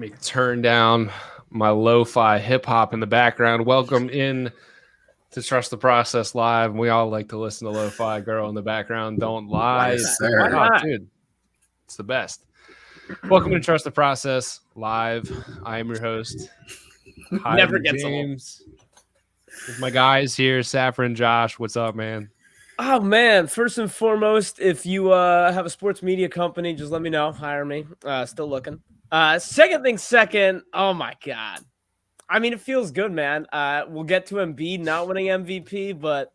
me turn down my lo-fi hip-hop in the background. Welcome in to Trust the Process Live. We all like to listen to lo-fi. Girl in the background, don't lie. Yes, sir. Why not? Dude, it's the best. Welcome to Trust the Process Live. I am your host, Never Hyden gets James. With my guys here, Saffron, Josh. What's up, man? Oh man! First and foremost, if you have a sports media company, just let me know. Hire me. Still looking. Second. Oh my god! I mean, it feels good, man. We'll get to Embiid not winning MVP, but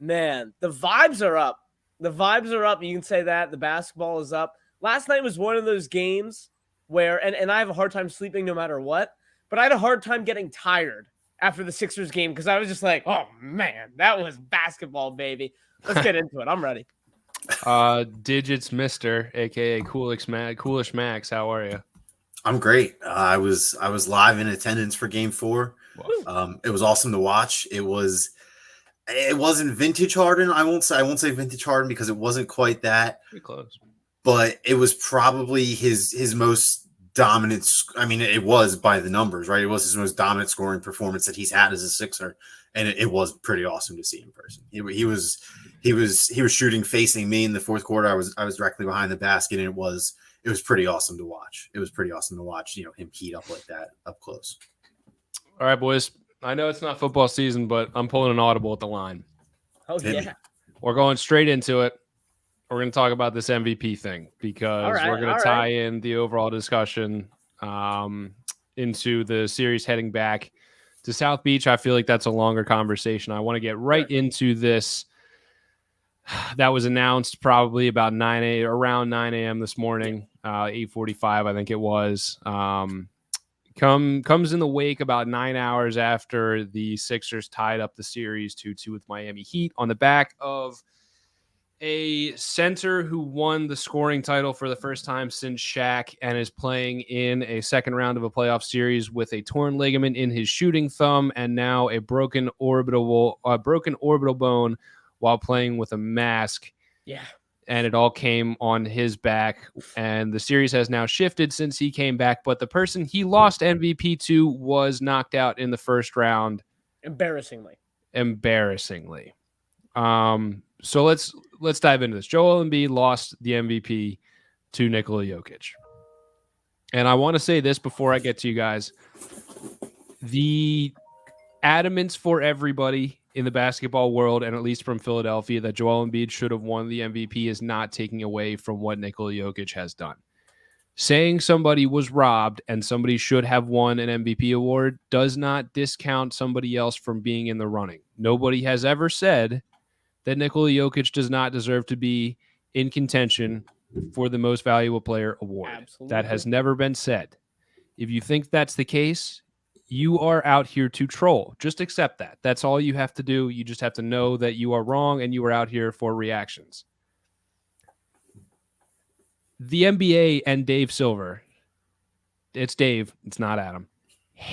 man, the vibes are up. The vibes are up. You can say that. The basketball is up. Last night was one of those games where, and I have a hard time sleeping no matter what, but I had a hard time getting tired after the Sixers game because I was just like, oh man, that was basketball, baby. Let's get into it. I'm ready. Digits Mister, aka Coolish Max. How are you? I'm great. I was live in attendance for Game 4. It was awesome to watch. It wasn't vintage Harden. I won't say vintage Harden because it wasn't quite that. Pretty close. But it was probably his most dominant. I mean, it was by the numbers, right? It was his most dominant scoring performance that he's had as a Sixer, and it was pretty awesome to see in person. He was shooting facing me in the fourth quarter. I was directly behind the basket, and it was pretty awesome to watch. It was pretty awesome to watch, him heat up like that up close. All right, boys. I know it's not football season, but I'm pulling an audible at the line. Oh yeah. We're going straight into it. We're going to talk about this MVP thing because we're going to tie in the overall discussion into the series heading back to South Beach. I feel like that's a longer conversation. I want to get right into this. That was announced probably about around 9 a.m. this morning, 8:45, I think it was. Comes in the wake about 9 hours after the Sixers tied up the series 2-2 with Miami Heat on the back of a center who won the scoring title for the first time since Shaq and is playing in a second round of a playoff series with a torn ligament in his shooting thumb and now a broken orbital bone while playing with a mask. Yeah. And it all came on his back. And the series has now shifted since he came back. But the person he lost MVP to was knocked out in the first round. Embarrassingly. So let's dive into this. Joel Embiid lost the MVP to Nikola Jokic. And I want to say this before I get to you guys. The adamance for everybody in the basketball world, and at least from Philadelphia, that Joel Embiid should have won the MVP is not taking away from what Nikola Jokic has done. Saying somebody was robbed and somebody should have won an MVP award does not discount somebody else from being in the running. Nobody has ever said that Nikola Jokic does not deserve to be in contention for the most valuable player award. Absolutely. That has never been said. If you think that's the case, you are out here to troll. Just accept that. That's all you have to do. You just have to know that you are wrong and you are out here for reactions. The NBA and Dave Silver, it's Dave, it's not Adam.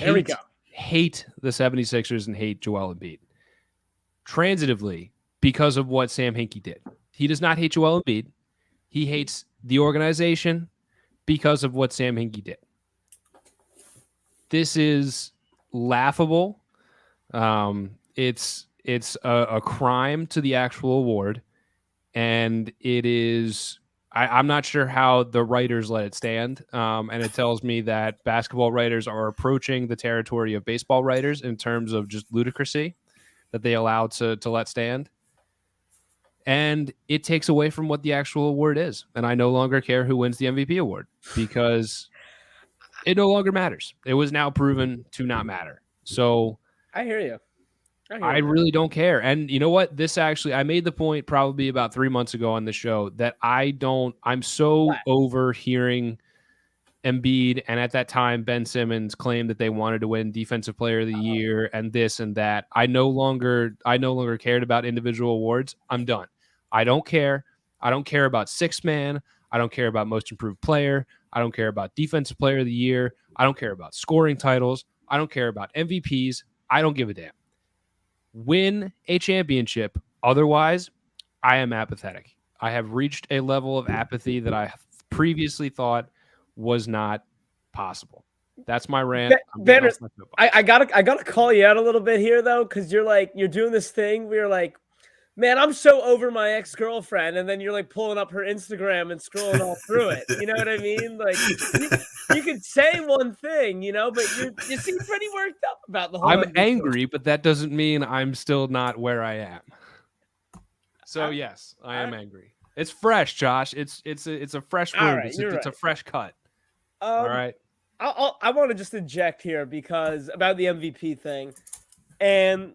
There we go. Hate the 76ers and hate Joel Embiid. Transitively, because of what Sam Hinkie did. He does not hate Joel Embiid. He hates the organization because of what Sam Hinkie did. This is laughable. It's a crime to the actual award, and it is. I'm not sure how the writers let it stand, and it tells me that basketball writers are approaching the territory of baseball writers in terms of just ludicrousy that they allow to let stand. And it takes away from what the actual award is. And I no longer care who wins the MVP award because it no longer matters. It was now proven to not matter. So I hear you. I really don't care. And you know what? I made the point probably about 3 months ago on the show that I'm so over hearing Embiid and at that time Ben Simmons claim that they wanted to win Defensive Player of the Year and this and that. I no longer cared about individual awards. I'm done. I don't care. I don't care about sixth man. I don't care about most improved player. I don't care about Defensive Player of the Year. I don't care about scoring titles. I don't care about MVPs. I don't give a damn. Win a championship. Otherwise, I am apathetic. I have reached a level of apathy that I previously thought was not possible. That's my rant. I'm getting Banner, off my soapbox. I gotta call you out a little bit here though, because you're doing this thing. We're like, man, I'm so over my ex-girlfriend, and then you're like pulling up her Instagram and scrolling all through it. You know what I mean? Like you could say one thing, but you seem pretty worked up about the whole. I'm MVP. angry, but that doesn't mean I'm still not where I am. So yes, I am angry. It's fresh, Josh. It's a fresh All wound. right, It's you're a right. fresh cut. All right. I want to just inject here because about the MVP thing, and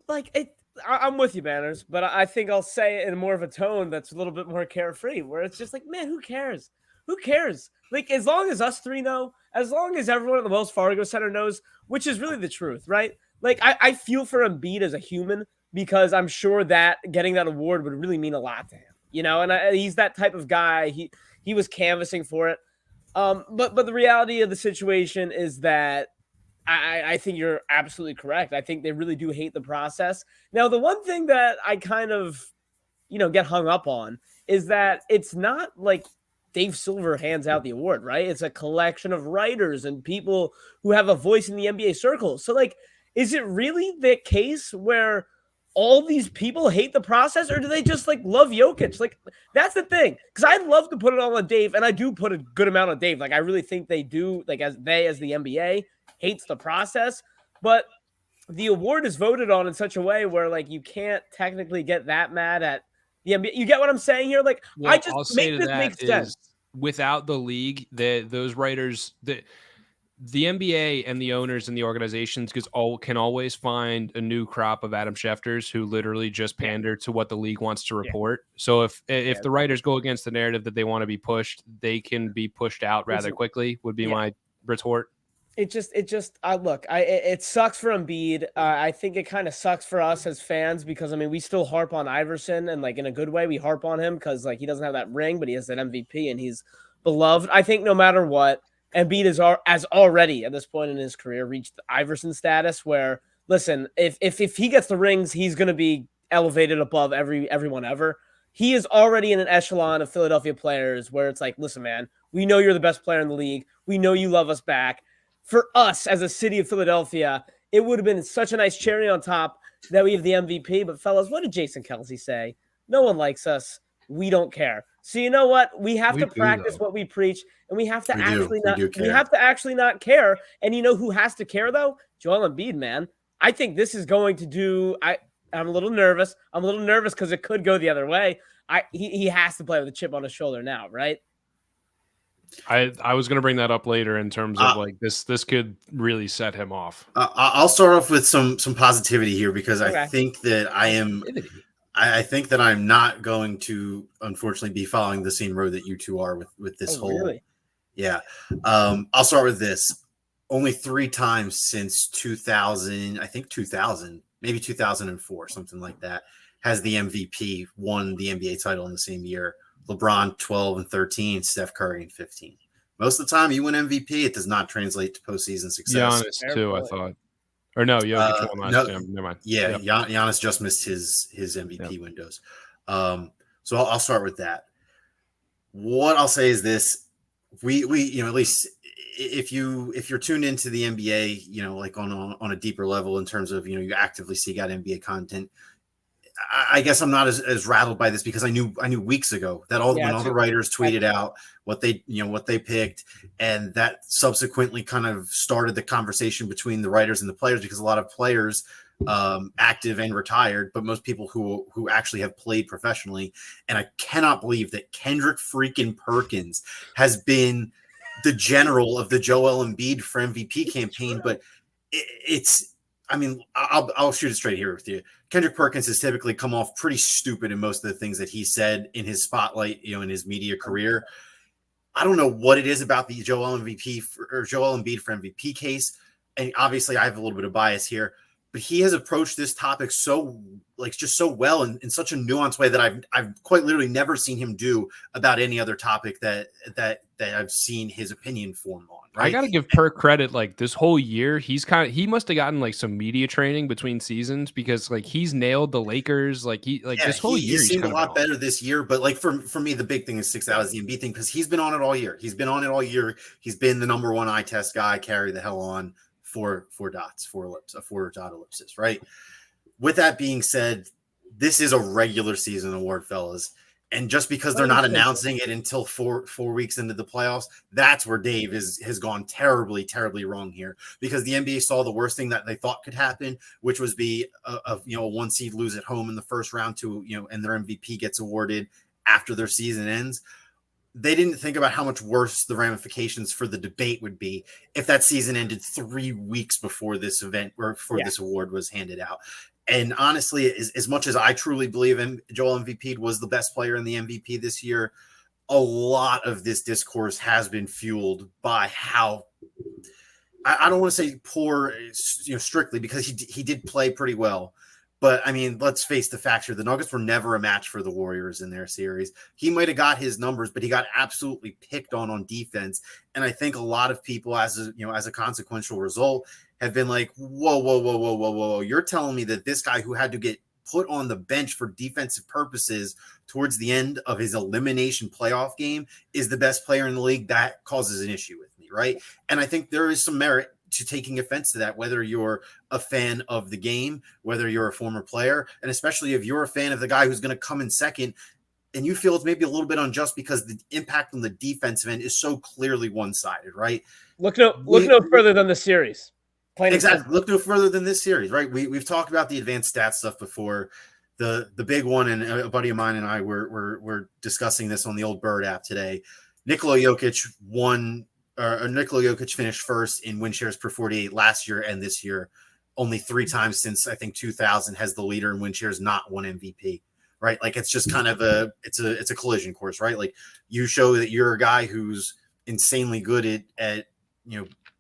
I'm with you, Banners, but I think I'll say it in more of a tone that's a little bit more carefree, where it's just like, man, who cares? Who cares? Like, as long as us three know, as long as everyone at the Wells Fargo Center knows, which is really the truth, right? Like, I feel for Embiid as a human because I'm sure that getting that award would really mean a lot to him, and he's that type of guy. He was canvassing for it. But the reality of the situation is that I think you're absolutely correct. I think they really do hate the process. Now, the one thing that I kind of, get hung up on is that it's not like Dave Silver hands out the award, right? It's a collection of writers and people who have a voice in the NBA circle. So, is it really the case where all these people hate the process, or do they just love Jokic? That's the thing. Because I'd love to put it all on Dave, and I do put a good amount on Dave. I really think they do, as the NBA hates the process, but the award is voted on in such a way where you can't technically get that mad at the NBA. You get what I'm saying here? Well, I just I'll say make to this that make sense. is, without the league, those writers, the NBA and the owners and the organizations can always find a new crop of Adam Schefters who literally just pander to what the league wants to report. So if the writers go against the narrative that they want to be pushed, they can be pushed out rather quickly, would be my retort. It sucks for Embiid. I think it kind of sucks for us as fans because we still harp on Iverson, and in a good way we harp on him because he doesn't have that ring, but he has that MVP and he's beloved. I think no matter what, Embiid has already at this point in his career reached Iverson status where, listen, if he gets the rings, he's going to be elevated above everyone ever. He is already in an echelon of Philadelphia players where it's listen, man, we know you're the best player in the league. We know you love us back. For us as a city of Philadelphia, it would have been such a nice cherry on top that we have the MVP. But fellas, what did Jason Kelce say? No one likes us. We don't care. So you know what? We have to practice what we preach, and we have to actually not care. And you know who has to care though? Joel Embiid, man. I think this is going to do. I'm a little nervous. Because it could go the other way. He has to play with a chip on his shoulder now, right? I was going to bring that up later in terms of this could really set him off. I'll start off with some positivity here because I think that I think that I'm not going to unfortunately be following the same road that you two are with this whole. Really? Yeah. I'll start with this. Only 3 times since 2000, I think 2000, maybe 2004, something like that, has the MVP won the NBA title in the same year. LeBron 12 and 13, Steph Curry in 15. Most of the time you win MVP, it does not translate to postseason success. Giannis too, I thought. Or no, Jokic won last year. Never mind. Yeah, Giannis just missed his MVP windows. So I'll start with that. What I'll say is this: we at least if you're tuned into the NBA, on a deeper level in terms of you actively seek out NBA content. I guess I'm not as rattled by this because I knew weeks ago that when all the writers tweeted out what they picked, and that subsequently kind of started the conversation between the writers and the players because a lot of players, active and retired, but most people who actually have played professionally, and I cannot believe that Kendrick freaking Perkins has been the general of the Joel Embiid for MVP campaign, but I'll shoot it straight here with you. Kendrick Perkins has typically come off pretty stupid in most of the things that he said in his spotlight, in his media career. I don't know what it is about the Joel Embiid for MVP case. And obviously I have a little bit of bias here. but he has approached this topic so just so well in such a nuanced way that I've quite literally never seen him do about any other topic that I've seen his opinion form on. Right? I got to give Perk credit. Like this whole year, he must have gotten like some media training between seasons because like he's nailed the Lakers. Like this whole year, he seemed a lot better this year. But like for me, the big thing is 6 out is the Embiid thing because he's been on it all year. He's been on it all year. He's been the number one eye test guy. Carry the hell on. Four dot ellipsis. Right. With that being said, this is a regular season award, fellas. And just because they're not announcing it until four weeks into the playoffs, that's where Dave has gone terribly, terribly wrong here. Because the NBA saw the worst thing that they thought could happen, which was be a one seed lose at home in the first round and their MVP gets awarded after their season ends. They didn't think about how much worse the ramifications for the debate would be if that season ended 3 weeks before this event or before this award was handed out. And honestly, as much as I truly believe Joel Embiid was the best player in the MVP this year, a lot of this discourse has been fueled by how I don't want to say poor, strictly because he did play pretty well. But I mean, let's face the facts here. The Nuggets were never a match for the Warriors in their series. He might have got his numbers, but he got absolutely picked on defense. And I think a lot of people, as a consequential result, have been like, whoa. You're telling me that this guy who had to get put on the bench for defensive purposes towards the end of his elimination playoff game is the best player in the league? That causes an issue with me, right? And I think there is some merit to taking offense to that, whether you're a fan of the game, whether you're a former player, and especially if you're a fan of the guy who's going to come in second and you feel it's maybe a little bit unjust because the impact on the defensive end is so clearly one-sided, right? Look no further than the series. Exactly. Look no further than this series, right? We've talked about the advanced stats stuff before. The big one, and a buddy of mine and I were discussing this on the old Bird app today. Nikola Jokic finished first in win shares per 48 last year and this year. Only 3 times since I think 2000 has the leader in win shares not won MVP, right? Like it's just kind of it's a collision course, right? Like you show that you're a guy who's insanely good at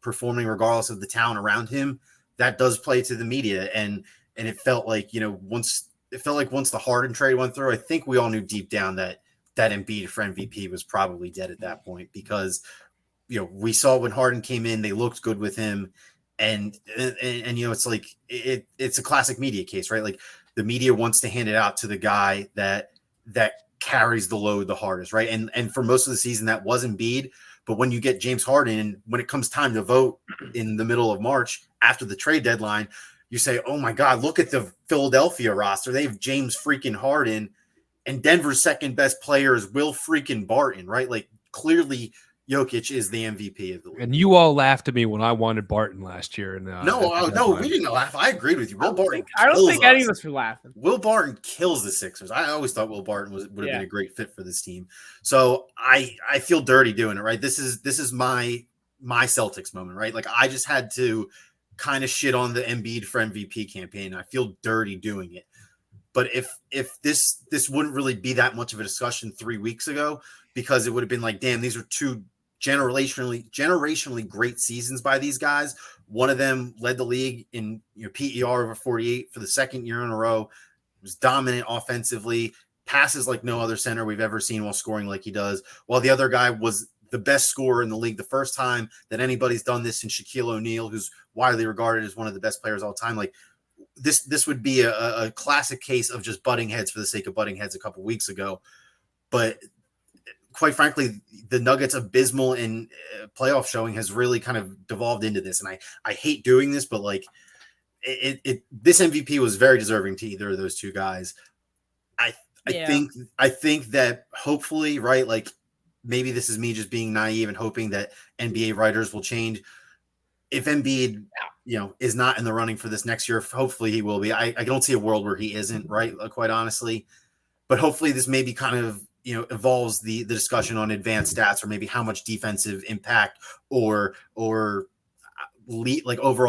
performing regardless of the talent around him. That does play to the media, and it felt like once the Harden trade went through, I think we all knew deep down that Embiid for MVP was probably dead at that point because we saw when Harden came in, they looked good with him. And it's like, it's a classic media case, right? Like the media wants to hand it out to the guy that carries the load the hardest. Right. And for most of the season that was Embiid, but when you get James Harden and when it comes time to vote in the middle of March after the trade deadline, you say, oh my God, look at the Philadelphia roster. They have James freaking Harden and Denver's second best player is Will freaking Barton, right? Like clearly Jokic is the MVP of the league. And you all laughed at me when I wanted Barton last year. And no, we didn't laugh. I agreed with you. Will Barton. I don't think any of us were laughing. Will Barton kills the Sixers. I always thought Will Barton would have been a great fit for this team. So I feel dirty doing it, right? This is my Celtics moment, right? Like I just had to kind of shit on the Embiid for MVP campaign. I feel dirty doing it. But if this wouldn't really be that much of a discussion 3 weeks ago, because it would have been like, damn, these are 2 generationally great seasons by these guys. One of them led the league in PER over 48 for the second year in a row. Was dominant offensively, passes like no other center we've ever seen while scoring like he does. While the other guy was the best scorer in the league the first time that anybody's done this since Shaquille O'Neal, who's widely regarded as one of the best players of all time. Like this would be a classic case of just butting heads for the sake of butting heads a couple weeks ago. But quite frankly, the Nuggets' abysmal in playoff showing has really kind of devolved into this. And I hate doing this, but like this MVP was very deserving to either of those 2 guys. I think that hopefully, right, like maybe this is me just being naive and hoping that NBA writers will change. If Embiid, is not in the running for this next year, hopefully he will be. I don't see a world where he isn't, right? Quite honestly, but hopefully this maybe kind of, evolves the discussion on advanced stats or maybe how much defensive impact or overall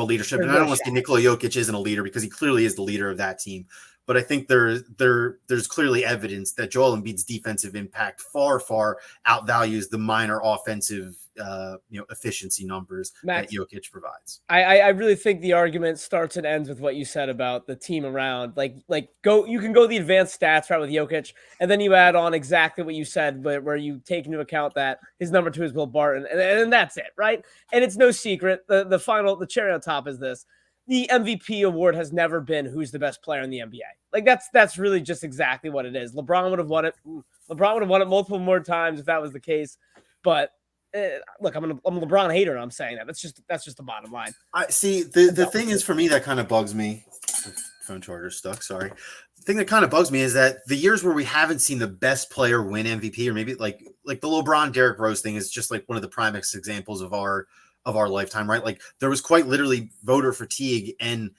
leadership. And I don't want to say Nikola Jokic isn't a leader because he clearly is the leader of that team, but I think there's clearly evidence that Joel Embiid's defensive impact far outvalues the minor offensive efficiency numbers Max, that Jokic provides. I really think the argument starts and ends with what you said about the team around. You can go the advanced stats route with Jokic, and then you add on exactly what you said, but where you take into account that his number 2 is Will Barton, and that's it, right? And it's no secret. The cherry on top is this: the MVP award has never been who's the best player in the NBA. Like that's really just exactly what it is. LeBron would have won it. LeBron would have won it multiple more times if that was the case, but. Look, I'm a LeBron hater. And I'm saying that. That's just the bottom line. I see. The thing is, for me, that kind of bugs me. Phone charger stuck. Sorry. The thing that kind of bugs me is that the years where we haven't seen the best player win MVP, or maybe like the LeBron Derrick Rose thing, is just like one of the prime examples of our lifetime, right? Like there was quite literally voter fatigue, and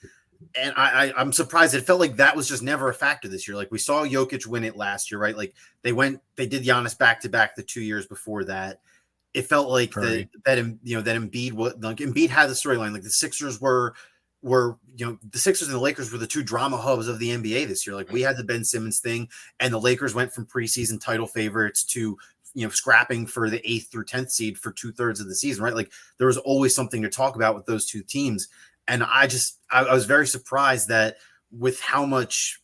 I'm surprised. It felt like that was just never a factor this year. Like we saw Jokic win it last year, right? Like they did Giannis back-to-back the 2 years before that. It felt like that Embiid had the storyline. Like the Sixers were the Sixers and the Lakers were the 2 drama hubs of the NBA this year. Like we had the Ben Simmons thing, and the Lakers went from preseason title favorites to scrapping for the 8th through 10th seed for 2/3 of the season, right? Like there was always something to talk about with those 2 teams, and I was very surprised that with how much,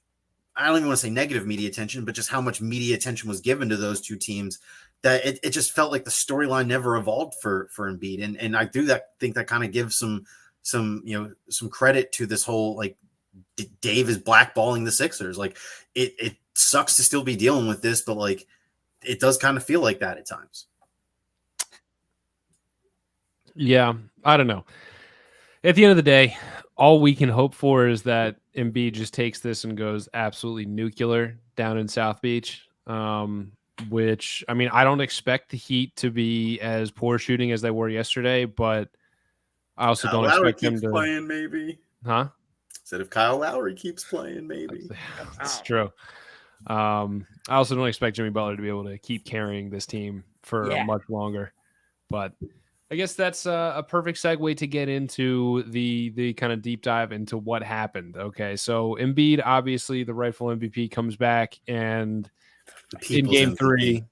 I don't even want to say negative media attention, but just how much media attention was given to those 2 teams, that it just felt like the storyline never evolved for Embiid. And I think that kind of gives some credit to this whole, like, Dave is blackballing the Sixers. Like it sucks to still be dealing with this, but like it does kind of feel like that at times. Yeah, I don't know. At the end of the day, all we can hope for is that Embiid just takes this and goes absolutely nuclear down in South Beach. Which, I mean, I don't expect the Heat to be as poor shooting as they were yesterday, but I also don't expect them to playing, maybe. Huh? Said if Kyle Lowry keeps playing, maybe. That's true. I also don't expect Jimmy Butler to be able to keep carrying this team for much longer. But I guess that's a perfect segue to get into the kind of deep dive into what happened. Okay, so Embiid, obviously the rightful MVP, comes back, and in game three,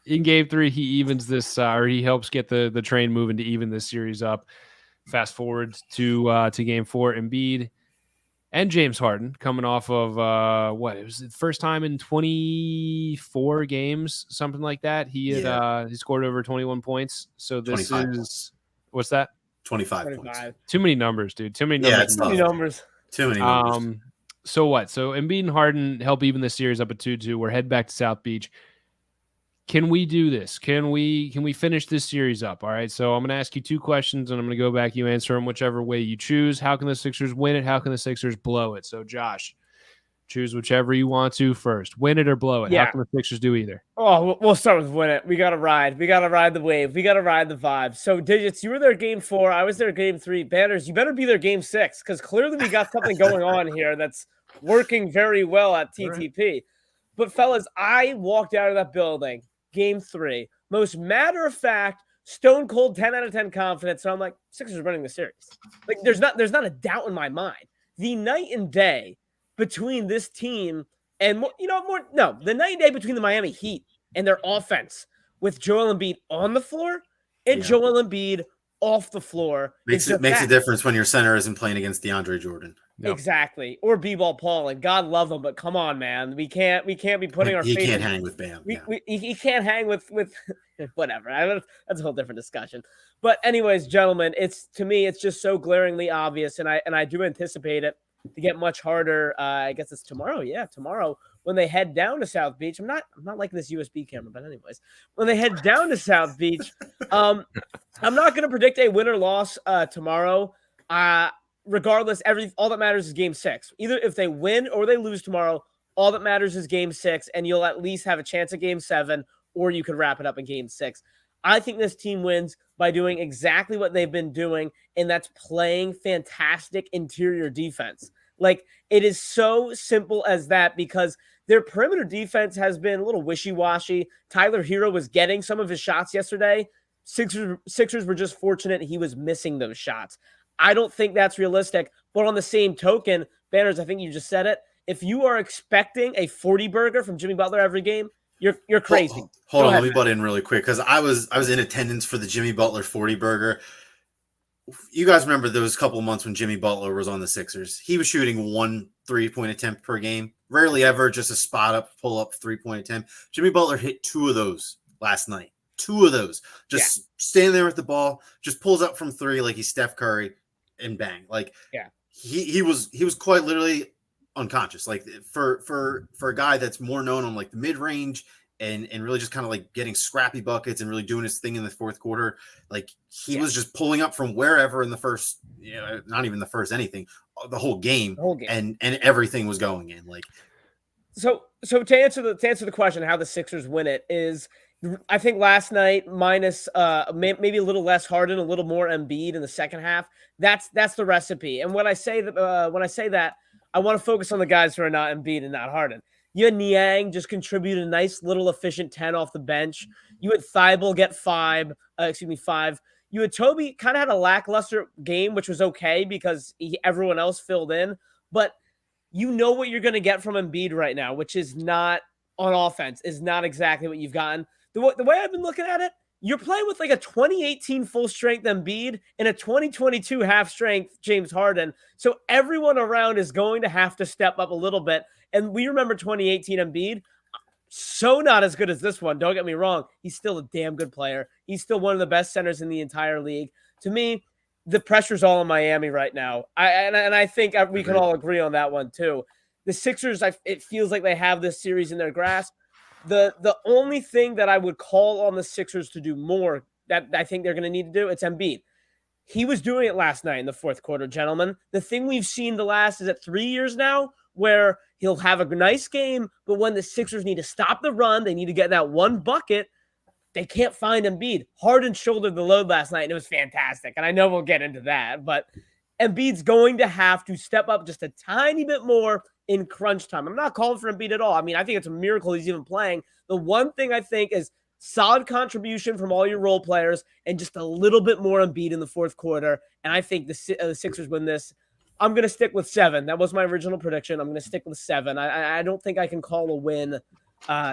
he evens this, or he helps get the train moving to even this series up. Fast forward to game 4, Embiid and James Harden coming off of it was the first time in 24 games, something like that. He had he scored over 21 points. So this is points. What's that? 25 points. Too many numbers, dude. Too many numbers. Too many numbers. So what? So Embiid and Harden help even this series up at 2-2. We're heading back to South Beach. Can we do this? Can we finish this series up? All right. So I'm going to ask you 2 questions, and I'm going to go back. You answer them whichever way you choose. How can the Sixers win it? How can the Sixers blow it? So Josh, choose whichever you want to first. Win it or blow it. Yeah. How can the Sixers do either? Oh, we'll start with win it. We got to ride. We got to ride the wave. We got to ride the vibe. So Digits, you were there game 4. I was there game 3. Banners, you better be there game 6, because clearly we got something going on here that's working very well at TTP. Right. But fellas, I walked out of that building, game 3, most matter-of-fact, stone cold 10 out of 10 confidence. So I'm like, Sixers are running the series. Like there's not a doubt in my mind. The night and day between this team and the night and day between the Miami Heat and their offense with Joel Embiid on the floor and Joel Embiid off the floor. Makes a difference when your center isn't playing against DeAndre Jordan. Yep. Exactly. Or B-ball Paul, and God love him, but come on, man. We can't be putting our faith. He can't hang with Bam. He can't hang with whatever. That's a whole different discussion. But anyways, gentlemen, to me, it's just so glaringly obvious, and I do anticipate it to get much harder. I guess it's tomorrow. Yeah, tomorrow when they head down to South Beach. I'm not liking this USB camera, but anyways, when they head down to South Beach, I'm not going to predict a win or loss tomorrow. Regardless, all that matters is game 6. Either if they win or they lose tomorrow, all that matters is game 6, and you'll at least have a chance at game 7, or you could wrap it up in game 6. I think this team wins by doing exactly what they've been doing, and that's playing fantastic interior defense. Like, it is so simple as that, because their perimeter defense has been a little wishy-washy. Tyler Hero was getting some of his shots yesterday. Sixers were just fortunate he was missing those shots. I don't think that's realistic, but on the same token, Banners, I think you just said it, if you are expecting a 40 burger from Jimmy Butler every game, you're crazy. Hold on, ahead, let me butt in really quick because I was in attendance for the Jimmy Butler 40 burger. You guys remember there was a couple of months when Jimmy Butler was on the Sixers. He was shooting 1 3-point attempt per game. Rarely ever just a spot up, pull up 3-point attempt. Jimmy Butler hit 2 of those last night. 2 of those. Just standing there with the ball, just pulls up from 3 like he's Steph Curry and bang. Like he was quite literally unconscious. Like for a guy that's more known on like the mid-range and really just kind of like getting scrappy buckets and really doing his thing in the fourth quarter. Like he was just pulling up from wherever in the first, not even the first anything, the whole game. And everything was going in. Like so to answer the question, how the Sixers win it is, I think last night minus maybe a little less Harden, a little more Embiid in the second half. That's the recipe. And when I say that, I want to focus on the guys who are not Embiid and not Harden. You had Niang just contribute a nice little efficient 10 off the bench. You had Thibault get 5. You had Toby kind of had a lackluster game, which was okay because everyone else filled in. But you know what you're going to get from Embiid right now, which is not on offense, is not exactly what you've gotten. The way I've been looking at it, you're playing with like a 2018 full-strength Embiid and a 2022 half-strength James Harden. So everyone around is going to have to step up a little bit. And we remember 2018 Embiid, so not as good as this one. Don't get me wrong. He's still a damn good player. He's still one of the best centers in the entire league. To me, the pressure's all in Miami right now. I think we can all agree on that one too. The Sixers, it feels like they have this series in their grasp. The only thing that I would call on the Sixers to do more that I think they're going to need to do, it's Embiid. He was doing it last night in the fourth quarter, gentlemen. The thing we've seen the last, is it 3 years now, where he'll have a nice game, but when the Sixers need to stop the run, they need to get that one bucket, they can't find Embiid. Harden shouldered the load last night, and it was fantastic. And I know we'll get into that, but Embiid's going to have to step up just a tiny bit more in crunch time. I'm not calling for Embiid at all. I mean, I think it's a miracle he's even playing. The one thing I think is solid contribution from all your role players and just a little bit more Embiid in the fourth quarter. And I think the Sixers win this. I'm going to stick with 7. That was my original prediction. I'm going to stick with 7. I don't think I can call a win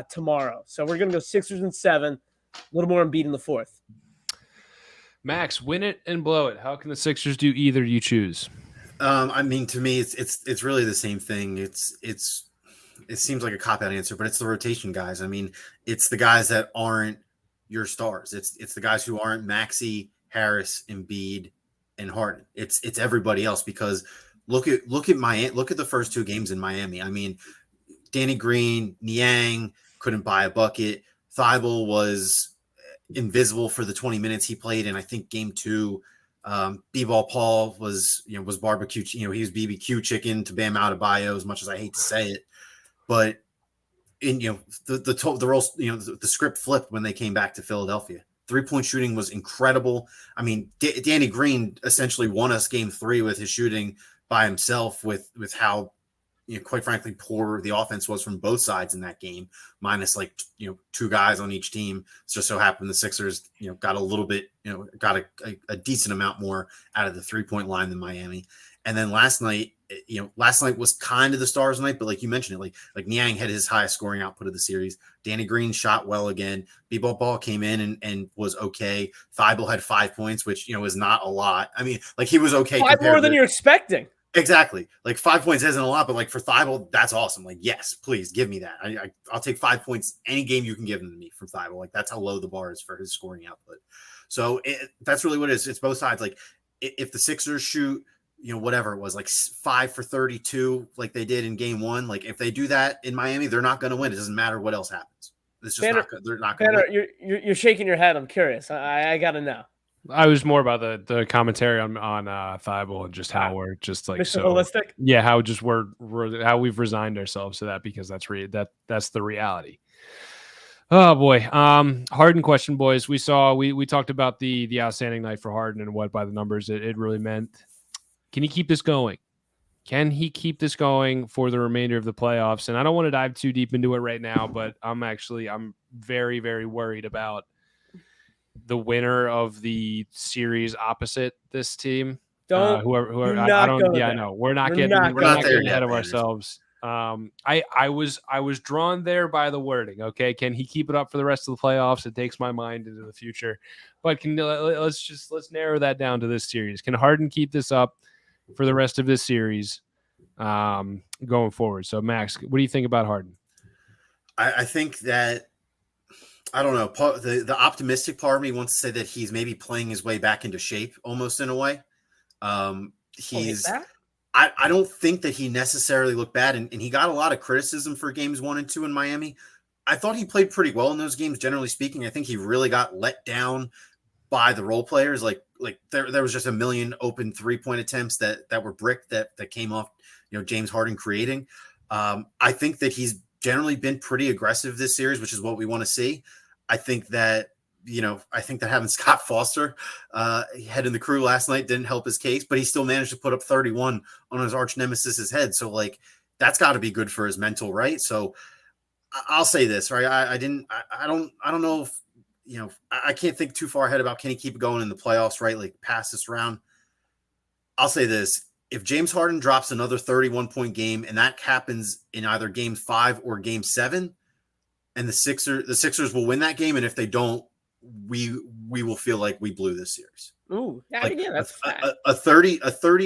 tomorrow. So we're going to go Sixers and 7, a little more Embiid in the fourth. Max, win it and blow it. How can the Sixers do either you choose? I mean, to me, it's really the same thing. It seems like a cop-out answer, but it's the rotation guys. I mean, it's the guys that aren't your stars. It's the guys who aren't Maxey, Harris, Embiid, and Harden. It's everybody else, because look at the first 2 games in Miami. I mean, Danny Green, Niang couldn't buy a bucket. Thibault was invisible for the 20 minutes he played in, I think, game 2. B-Ball Paul was barbecue, he was BBQ chicken to Bam Adebayo, as much as I hate to say it. But the script flipped when they came back to Philadelphia. 3-point shooting was incredible. I mean, Danny Green essentially won us game 3 with his shooting by himself, with how, quite frankly, poor the offense was from both sides in that game, minus 2 guys on each team. It's just so happened the Sixers, got a little bit, got a decent amount more out of the 3-point line than Miami. And then last night was kind of the Stars' night, but like you mentioned it, like Niang had his highest scoring output of the series. Danny Green shot well again. B-Ball came in and was okay. Thibault had 5 points, which, is not a lot. I mean, like, he was okay. 5 more than you're expecting. Exactly. Like, 5 points isn't a lot, but like for Thibault, that's awesome. Like, yes, please give me that. I'll take 5 points any game you can give them to me from Thibault. Like, that's how low the bar is for his scoring output. So that's really what it is. It's both sides. Like, if the Sixers shoot, whatever it was, like 5 for 32, like they did in game 1. Like, if they do that in Miami, they're not going to win. It doesn't matter what else happens. It's just they're not going to win. You're shaking your head. I'm curious. I got to know. I was more about the commentary on Thibault and just how we're just like so holistic. Yeah, how just we're how we've resigned ourselves to that, because that's the reality. Oh boy. Harden question, boys. We talked about the outstanding night for Harden and what by the numbers it really meant. Can he keep this going? Can he keep this going for the remainder of the playoffs? And I don't want to dive too deep into it right now, but I'm very, very worried about the winner of the series opposite this team. I know. We're not getting ahead of ourselves. I was drawn there by the wording. Okay, can he keep it up for the rest of the playoffs? It takes my mind into the future. But let's narrow that down to this series. Can Harden keep this up for the rest of this series going forward? So Max, what do you think about Harden? I think that, I don't know, the optimistic part of me wants to say that he's maybe playing his way back into shape almost in a way. I don't think that he necessarily looked bad, and he got a lot of criticism for games 1 and 2 in Miami. I thought he played pretty well in those games, generally speaking. I think he really got let down by the role players. Like there was just a million open 3-point attempts that were bricked that came off, James Harden creating. I think that he's generally been pretty aggressive this series, which is what we want to see. I think that having Scott Foster head in the crew last night didn't help his case, but he still managed to put up 31 on his arch nemesis's head. So that's got to be good for his mental, right? So I'll say this, right? I don't know if, I can't think too far ahead about, can he keep it going in the playoffs, right? Like past this round. I'll say this. If James Harden drops another 31-point game and that happens in either game 5 or game 7, and the Sixers will win that game, and if they don't, we will feel like we blew this series. Ooh, that's a 30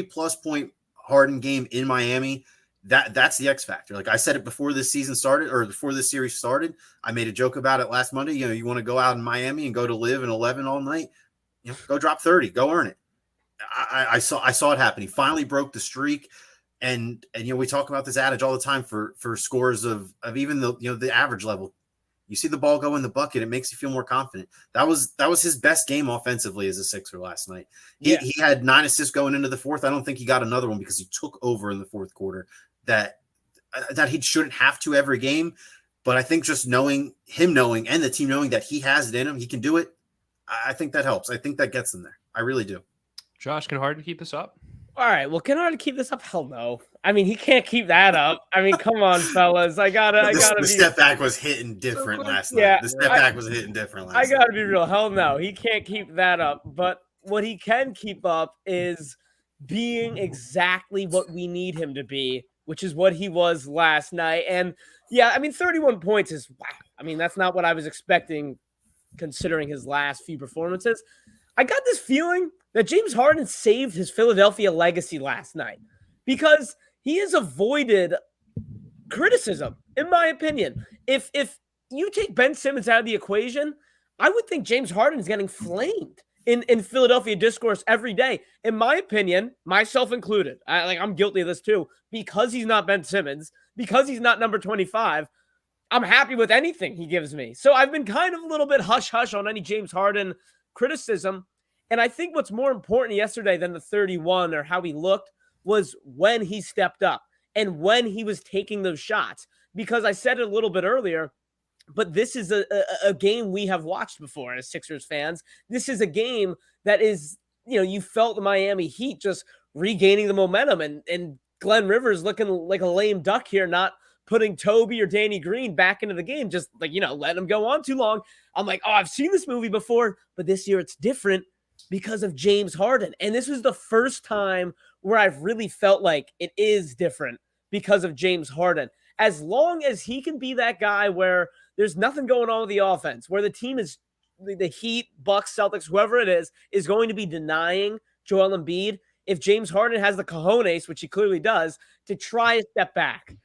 plus point Harden game in Miami. That's the X factor. Like I said it before this season started, or before this series started. I made a joke about it last Monday. You want to go out in Miami and go to live in 11 all night. Go drop 30, go earn it. I saw it happen. He finally broke the streak. And we talk about this adage all the time for scores of even the average level. You see the ball go in the bucket, it makes you feel more confident. That was his best game offensively as a Sixer last night. He had 9 assists going into the fourth. I don't think he got another one because he took over in the fourth quarter that he shouldn't have to every game. But I think just knowing and the team knowing that he has it in him, he can do it. I think that helps. I think that gets them there. I really do. Josh, can Harden keep this up? All right. Well, can Harden keep this up? Hell no. I mean, he can't keep that up. I mean, come on, fellas. The step back was hitting different last night. The step back was hitting different last night. I gotta be real. Hell no. He can't keep that up. But what he can keep up is being exactly what we need him to be, which is what he was last night. And yeah, I mean, 31 points is wow. I mean, that's not what I was expecting considering his last few performances. I got this feeling that James Harden saved his Philadelphia legacy last night because he has avoided criticism, in my opinion. If you take Ben Simmons out of the equation, I would think James Harden is getting flamed in Philadelphia discourse every day. In my opinion, myself included, I'm guilty of this too, because he's not Ben Simmons, because he's not number 25, I'm happy with anything he gives me. So I've been kind of a little bit hush-hush on any James Harden criticism. And I think what's more important yesterday than the 31 or how he looked was when he stepped up and when he was taking those shots. Because I said it a little bit earlier, but this is a game we have watched before as Sixers fans. This is a game that is, you felt the Miami Heat just regaining the momentum and Glenn Rivers looking like a lame duck here, not putting Toby or Danny Green back into the game, just letting them go on too long. I'm like, oh, I've seen this movie before, but this year it's different because of James Harden. And this was the first time where I've really felt like it is different because of James Harden. As long as he can be that guy where there's nothing going on with the offense, where the team is the Heat, Bucks, Celtics, whoever it is going to be denying Joel Embiid. If James Harden has the cojones, which he clearly does, to try a step back,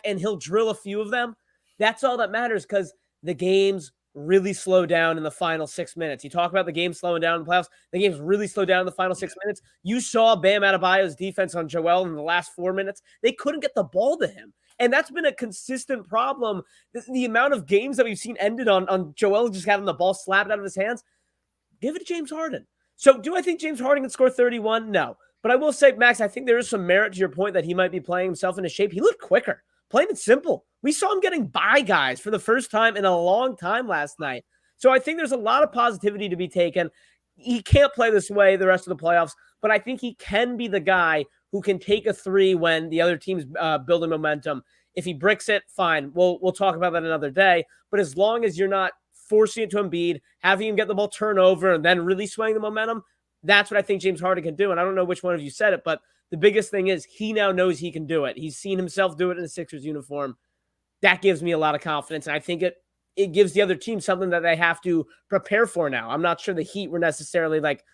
and he'll drill a few of them, that's all that matters because the games really slow down in the final 6 minutes. You talk about the game slowing down in the playoffs. The games really slow down in the final 6 minutes. You saw Bam Adebayo's defense on Joel in the last 4 minutes. They couldn't get the ball to him. And that's been a consistent problem. The amount of games that we've seen ended on Joel just having the ball slapped out of his hands. Give it to James Harden. So do I think James Harden can score 31? No. But I will say, Max, I think there is some merit to your point that he might be playing himself into shape. He looked quicker. Plain and simple. We saw him getting by guys for the first time in a long time last night. So I think there's a lot of positivity to be taken. He can't play this way the rest of the playoffs, but I think he can be the guy who can take a three when the other team's building momentum. If he bricks it, fine. We'll talk about that another day. But as long as you're not forcing it to Embiid, having him get the ball turnover, and then really swaying the momentum, that's what I think James Harden can do. And I don't know which one of you said it, but The biggest thing is he now knows he can do it. He's seen himself do it in the Sixers uniform. That gives me a lot of confidence, and I think it gives the other team something that they have to prepare for now. I'm not sure the Heat were necessarily like,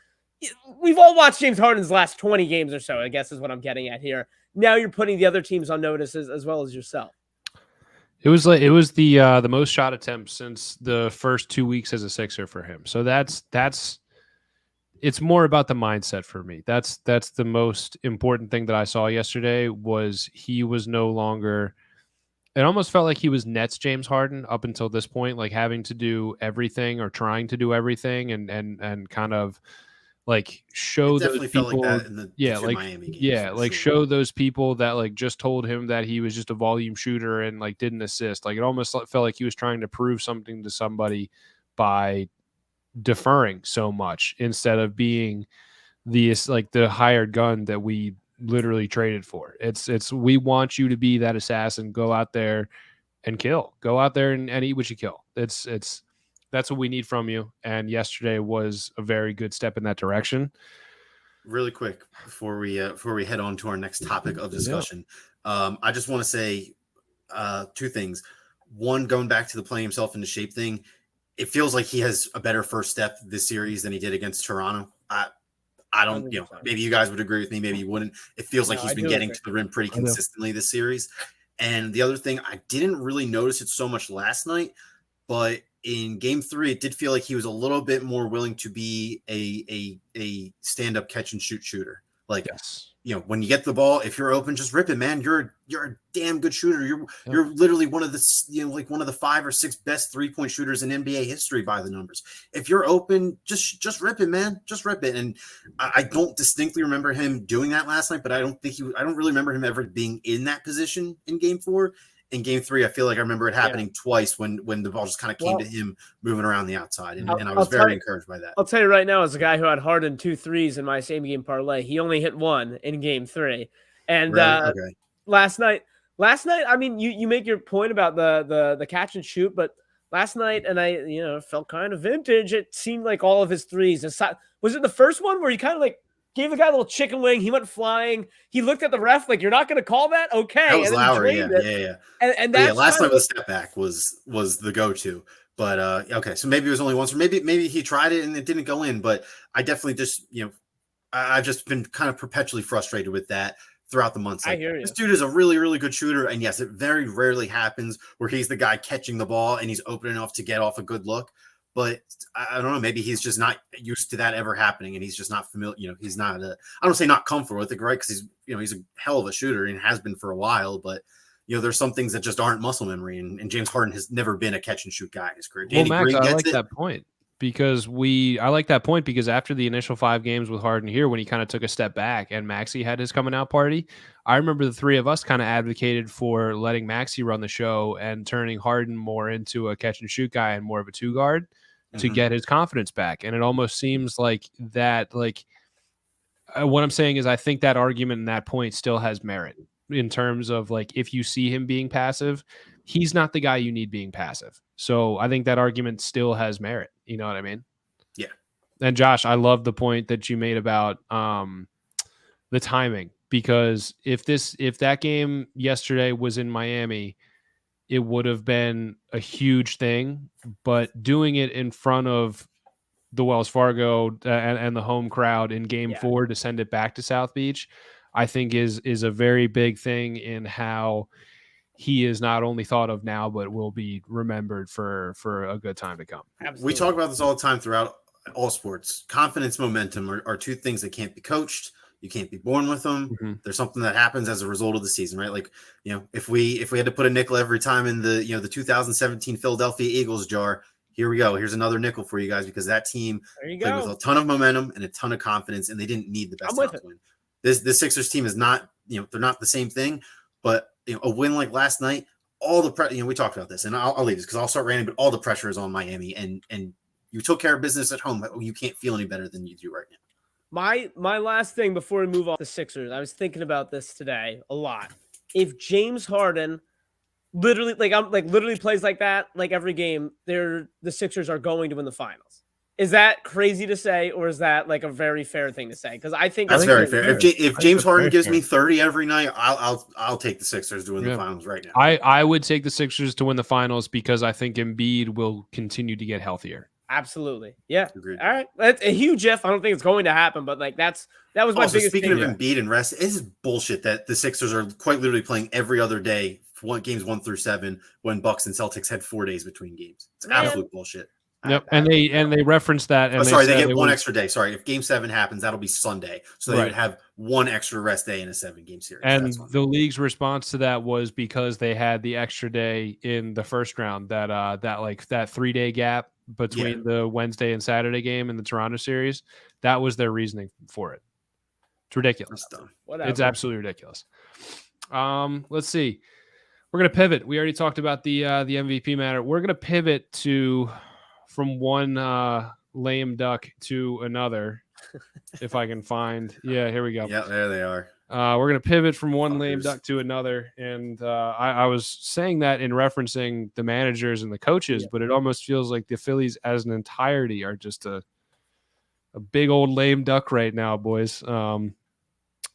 we've all watched James Harden's last 20 games or so, I guess is what I'm getting at here. Now you're putting the other teams on notice as well as yourself. It was the most shot attempts since the first 2 weeks as a Sixer for him. So that's it's more about the mindset for me. That's the most important thing that I saw yesterday was he was no longer. It almost felt like he was Nets James Harden up until this point, like having to do everything or trying to do everything and kind of like show those people. Felt like that in the Miami games, like sure. show those people that like just told him that he was just a volume shooter and like didn't assist. Like it almost felt like he was trying to prove something to somebody by deferring so much instead of being the hired gun that we literally traded for. It's we want you to be that assassin. Go out there and kill. Go out there and eat what you kill. It's that's what we need from you. And yesterday was a very good step in that direction. Really quick before we head on to our next topic of discussion, I just want to say two things. One, going back to the playing himself into shape thing, it feels like he has a better first step this series than he did against Toronto. I don't, maybe you guys would agree with me, maybe you wouldn't. It feels like he's been getting to the rim pretty consistently this series. And the other thing, I didn't really notice it so much last night, but in game 3, it did feel like he was a little bit more willing to be a stand-up catch and shoot shooter. Like, when you get the ball, if you're open, just rip it, man. You're a damn good shooter. You're literally one of the one of the 5 or 6 best 3-point shooters in NBA history by the numbers. If you're open, just rip it, man. Just rip it. And I don't distinctly remember him doing that last night, but I don't really remember him ever being in that position in game 4. In game 3, I feel like I remember it happening twice when the ball just kind of came to him moving around the outside. And I was very encouraged by that. I'll tell you right now, as a guy who had Harden 2 threes in my same game parlay, he only hit 1 in game 3. And last night, I mean, you make your point about the catch and shoot, but last night, and I felt kind of vintage. It seemed like all of his threes. Was it the first one where he kind of like gave the guy a little chicken wing? He went flying. He looked at the ref like, "You're not going to call that?" Okay. That was Lowry. Yeah. And that's last night with the step back was the go-to. But okay, so maybe it was only once, or maybe he tried it and it didn't go in. But I definitely just I've just been kind of perpetually frustrated with that throughout the months. Like, I hear you. This dude is a really, really good shooter, and yes, it very rarely happens where he's the guy catching the ball and he's open enough to get off a good look. But I don't know, maybe he's just not used to that ever happening, and he's just not familiar. He's not I don't say not comfortable with it, right? Because he's a hell of a shooter and has been for a while. But there's some things that just aren't muscle memory, and James Harden has never been a catch and shoot guy in his career. Well, Max, I like that point because after the initial 5 games with Harden here, when he kind of took a step back and Maxey had his coming out party, I remember the 3 of us kind of advocated for letting Maxey run the show and turning Harden more into a catch and shoot guy and more of a 2 guard. To get his confidence back. And it almost seems like that, what I'm saying is I think that argument and that point still has merit in terms of like, if you see him being passive, he's not the guy you need being passive. So I think that argument still has merit. You know what I mean? Yeah. And Josh, I love the point that you made about the timing, because if that game yesterday was in Miami, it would have been a huge thing, but doing it in front of the Wells Fargo and the home crowd in game 4 to send it back to South Beach, I think is a very big thing in how he is not only thought of now, but will be remembered for a good time to come. Absolutely. We talk about this all the time throughout all sports. Confidence, momentum are 2 things that can't be coached. You can't be born with them. Mm-hmm. There's something that happens as a result of the season, right? Like, if we had to put a nickel every time in the 2017 Philadelphia Eagles jar, here we go. Here's another nickel for you guys, because that team played with a ton of momentum and a ton of confidence, and they didn't need the best talent to win. This Sixers team is not, they're not the same thing, but a win like last night, all the we talked about this, and I'll leave this because I'll start ranting, but all the pressure is on Miami, and you took care of business at home. You can't feel any better than you do right now. My last thing before we move on to the Sixers, I was thinking about this today a lot. If James Harden literally plays like that, like every game, the Sixers are going to win the finals. Is that crazy to say, or is that like a very fair thing to say? Because I think That's think very it's fair. fair. If I James think it's Harden very gives fair. me 30 every night, I'll take the Sixers to win the finals right now. I would take the Sixers to win the finals because I think Embiid will continue to get healthier. Absolutely. Yeah. Agreed. All right. That's a huge if. I don't think it's going to happen, but like that was my Also, biggest speaking of takeaway. Embiid and rest, it is bullshit that the Sixers are quite literally playing every other day, games 1 through 7, when Bucks and Celtics had 4 days between games. It's absolute bullshit. Yep, and they referenced that. And they said get one extra day. Sorry, if Game 7 happens, that'll be Sunday, so they would have one extra rest day in a 7-game series. And the league's response to that was because they had the extra day in the first round, that 3-day gap between the Wednesday and Saturday game in the Toronto series. That was their reasoning for it. It's ridiculous. That's dumb. Whatever. It's absolutely ridiculous. Let's see. We're gonna pivot. We already talked about the MVP matter. We're gonna pivot from one lame duck to another. If I can find, here we go. Yeah, there they are. We're gonna pivot from one lame duck to another, and I was saying that in referencing the managers and the coaches, but it almost feels like the Phillies as an entirety are just a big old lame duck right now, boys.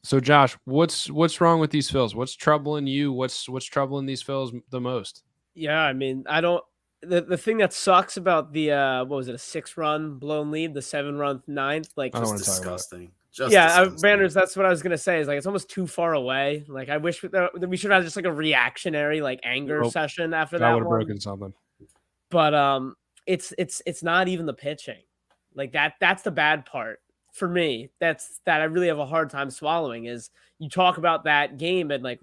So Josh, what's wrong with these Phils? What's troubling you? What's troubling these Phils the most? Yeah, I mean, I don't. The thing that sucks about the what was it, a 6-run blown lead, the 7-run ninth, like I don't want just to talk about it. disgusting. Just disgusting. Banners, that's what I was gonna say. Is like it's almost too far away. Like I wish we should have just like a reactionary like anger session after that. I would have broken something. But it's not even the pitching. Like that's the bad part for me. That I really have a hard time swallowing. Is you talk about that game and like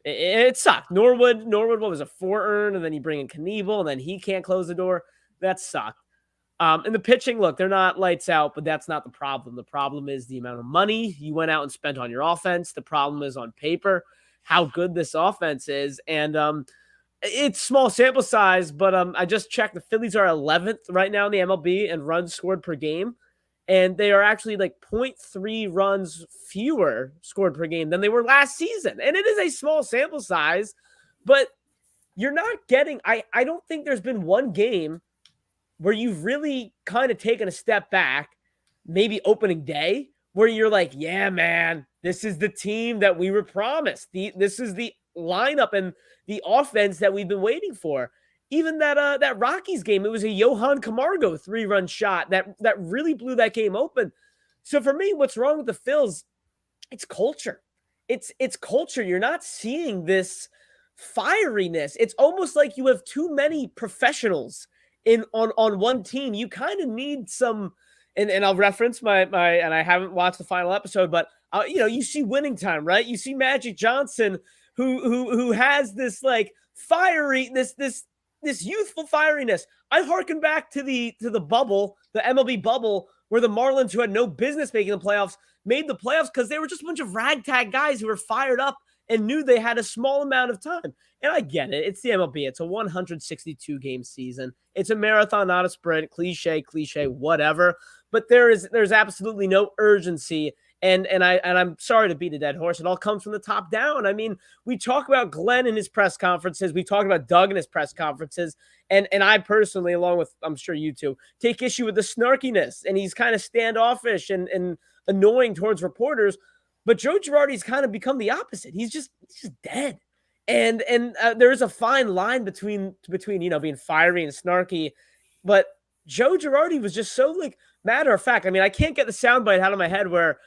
it sucked. Norwood, what was a 4 earned, and then you bring in Knievel, and then he can't close the door. That sucked. And the pitching, look, they're not lights out, but that's not the problem. The problem is the amount of money you went out and spent on your offense. The problem is on paper how good this offense is, and it's small sample size, but I just checked. The Phillies are 11th right now in the MLB in runs scored per game. And they are actually like 0.3 runs fewer scored per game than they were last season. And it is a small sample size, but you're not getting, I don't think there's been one game where you've really kind of taken a step back, maybe opening day, where you're like, yeah, man, this is the team that we were promised. This is the lineup and the offense that we've been waiting for. Even that Rockies game, it was a Johan Camargo 3-run shot that really blew that game open. So for me, what's wrong with the Phils? It's culture. It's culture. You're not seeing this fieriness. It's almost like you have too many professionals on one team. You kind of need some, and I'll reference my and I haven't watched the final episode, but you see Winning Time, right? You see Magic Johnson who has this like fiery this youthful fieriness. I harken back to the bubble, the MLB bubble, where the Marlins, who had no business making the playoffs, made the playoffs because they were just a bunch of ragtag guys who were fired up and knew they had a small amount of time. And I get it. It's the MLB. It's a 162-game season. It's a marathon, not a sprint. Cliche, whatever. But there's absolutely no urgency. And I'm sorry to beat a dead horse. It all comes from the top down. I mean, we talk about Glenn in his press conferences. We talk about Doug in his press conferences. And I personally, along with, I'm sure you two, take issue with the snarkiness. And he's kind of standoffish and annoying towards reporters. But Joe Girardi's kind of become the opposite. He's just dead. And there's a fine line between being fiery and snarky. But Joe Girardi was just so like matter of fact. I mean, I can't get the soundbite out of my head where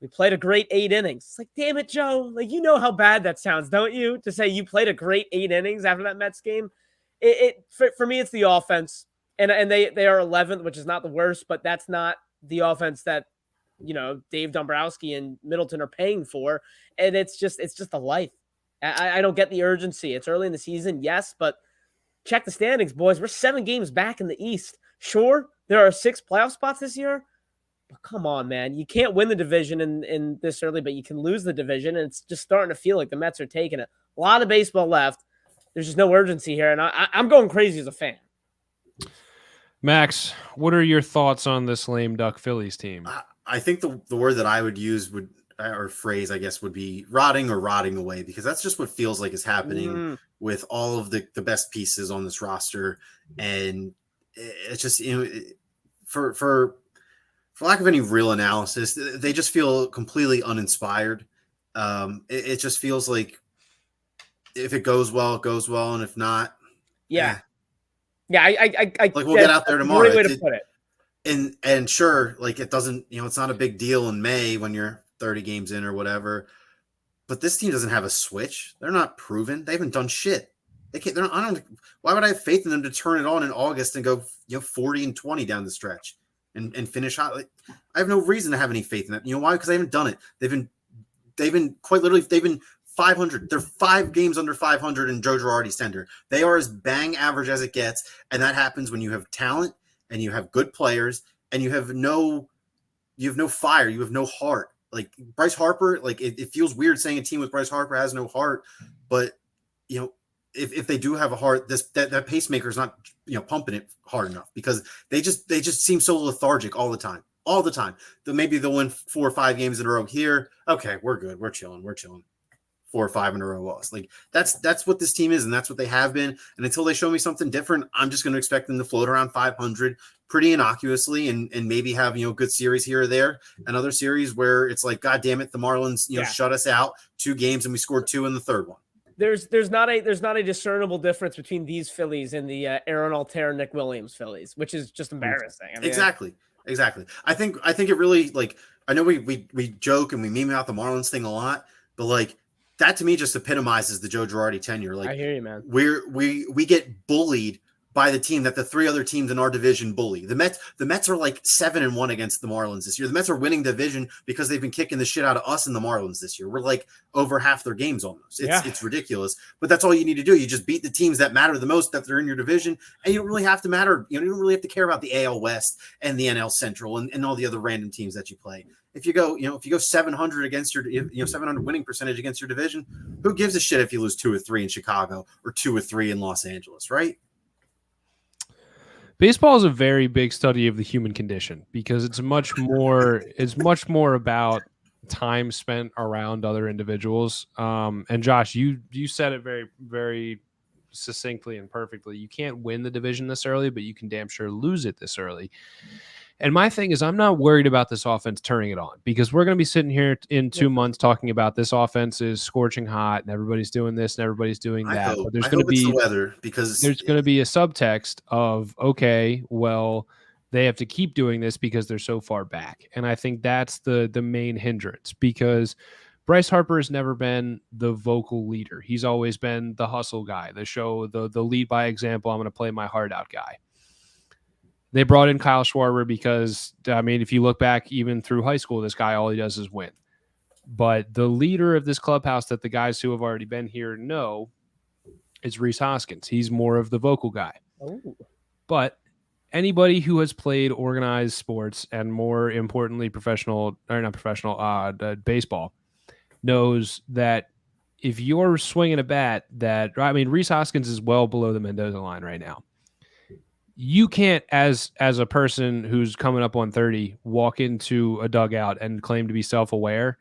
we played a great 8 innings. It's like, damn it, Joe. Like, you know how bad that sounds, don't you? To say you played a great 8 innings after that Mets game. For me, it's the offense. And they are 11th, which is not the worst, but that's not the offense that, Dave Dombrowski and Middleton are paying for. And it's just the life. I don't get the urgency. It's early in the season, yes, but check the standings, boys. We're 7 games back in the East. Sure, there are 6 playoff spots this year. But come on, man. You can't win the division in this early, but you can lose the division, and it's just starting to feel like the Mets are taking it. A lot of baseball left. There's just no urgency here, and I'm going crazy as a fan. Max, what are your thoughts on this lame duck Phillies team? I think the word that I would use or phrase, I guess, would be rotting or rotting away, because that's just what feels like is happening with all of the best pieces on this roster. And it's just, for lack of any real analysis, they just feel completely uninspired. It just feels like if it goes well, it goes well, and if not, yeah. I like we'll get out there tomorrow. Great way to put it. And sure, like it doesn't, it's not a big deal in May when you're 30 games in or whatever. But this team doesn't have a switch. They're not proven. They haven't done shit. They can't. Why would I have faith in them to turn it on in August and go 40-20 down the stretch and finish hot? Like, I have no reason to have any faith in that. You know why? Because they haven't done it. They've been quite literally. They've been 500. They're 5 games under 500 in Joe Girardi's tenure. They are as bang average as it gets, and that happens when you have talent and you have good players and you have no fire. You have no heart. Like Bryce Harper, like it feels weird saying a team with Bryce Harper has no heart, but if they do have a heart, that pacemaker is not pumping it hard enough because they just seem so lethargic all the time. Maybe they'll win 4 or 5 games in a row here. Okay, we're good. We're chilling. 4 or 5 in a row loss. Like that's what this team is, and that's what they have been. And until they show me something different, I'm just going to expect them to float around 500 pretty innocuously, and maybe have good series here or there, another series where it's like, God damn it, the Marlins shut us out 2 games and we scored 2 in the third one. There's not a discernible difference between these Phillies and the Aaron Altherr, Nick Williams Phillies, which is just embarrassing. I mean, exactly. I think it really, like, I know we joke and we meme out the Marlins thing a lot, but like that to me just epitomizes the Joe Girardi tenure. Like, I hear you, man. We get bullied by the team that the 3 other teams in our division bully. The Mets are like 7-1 against the Marlins this year. The Mets are winning division because they've been kicking the shit out of us and the Marlins this year. We're like over half their games almost. It's ridiculous. But that's all you need to do. You just beat the teams that matter the most, that they're in your division, and you don't really have to matter. You don't really have to care about the AL West and the NL Central and all the other random teams that you play. If you go 700 against your 700 winning percentage against your division, who gives a shit if you lose 2 or 3 in Chicago or 2 or 3 in Los Angeles, right? Baseball is a very big study of the human condition because it's much more about time spent around other individuals. And Josh, you said it very, very succinctly and perfectly. You can't win the division this early, but you can damn sure lose it this early. And my thing is, I'm not worried about this offense turning it on because we're going to be sitting here in 2 months talking about this offense is scorching hot and everybody's doing this and everybody's doing that. But there's going to be the weather because there's going to be a subtext of, okay, well, they have to keep doing this because they're so far back. And I think that's the main hindrance because Bryce Harper has never been the vocal leader. He's always been the hustle guy, the lead by example. I'm going to play my heart out guy. They brought in Kyle Schwarber because, I mean, if you look back even through high school, this guy, all he does is win. But the leader of this clubhouse that the guys who have already been here know is Rhys Hoskins. He's more of the vocal guy. Ooh. But anybody who has played organized sports and more importantly, baseball knows that if you're swinging a bat Rhys Hoskins is well below the Mendoza line right now. You can't, as a person who's coming up on 30, walk into a dugout and claim to be self-aware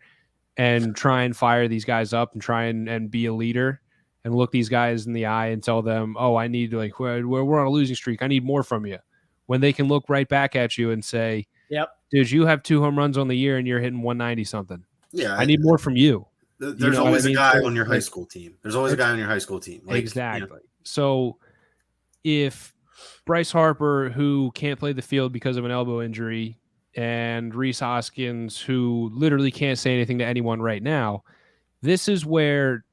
and try and fire these guys up and try and be a leader and look these guys in the eye and tell them, oh, I need, like, we're on a losing streak. I need more from you. When they can look right back at you and say, yep, dude, you have 2 home runs on the year and you're hitting 190 something. Yeah. I need more from you. There's always a guy on your high school team. There's always a guy on your high school team. Like, exactly. So if Bryce Harper, who can't play the field because of an elbow injury, and Rhys Hoskins, who literally can't say anything to anyone right now, this is where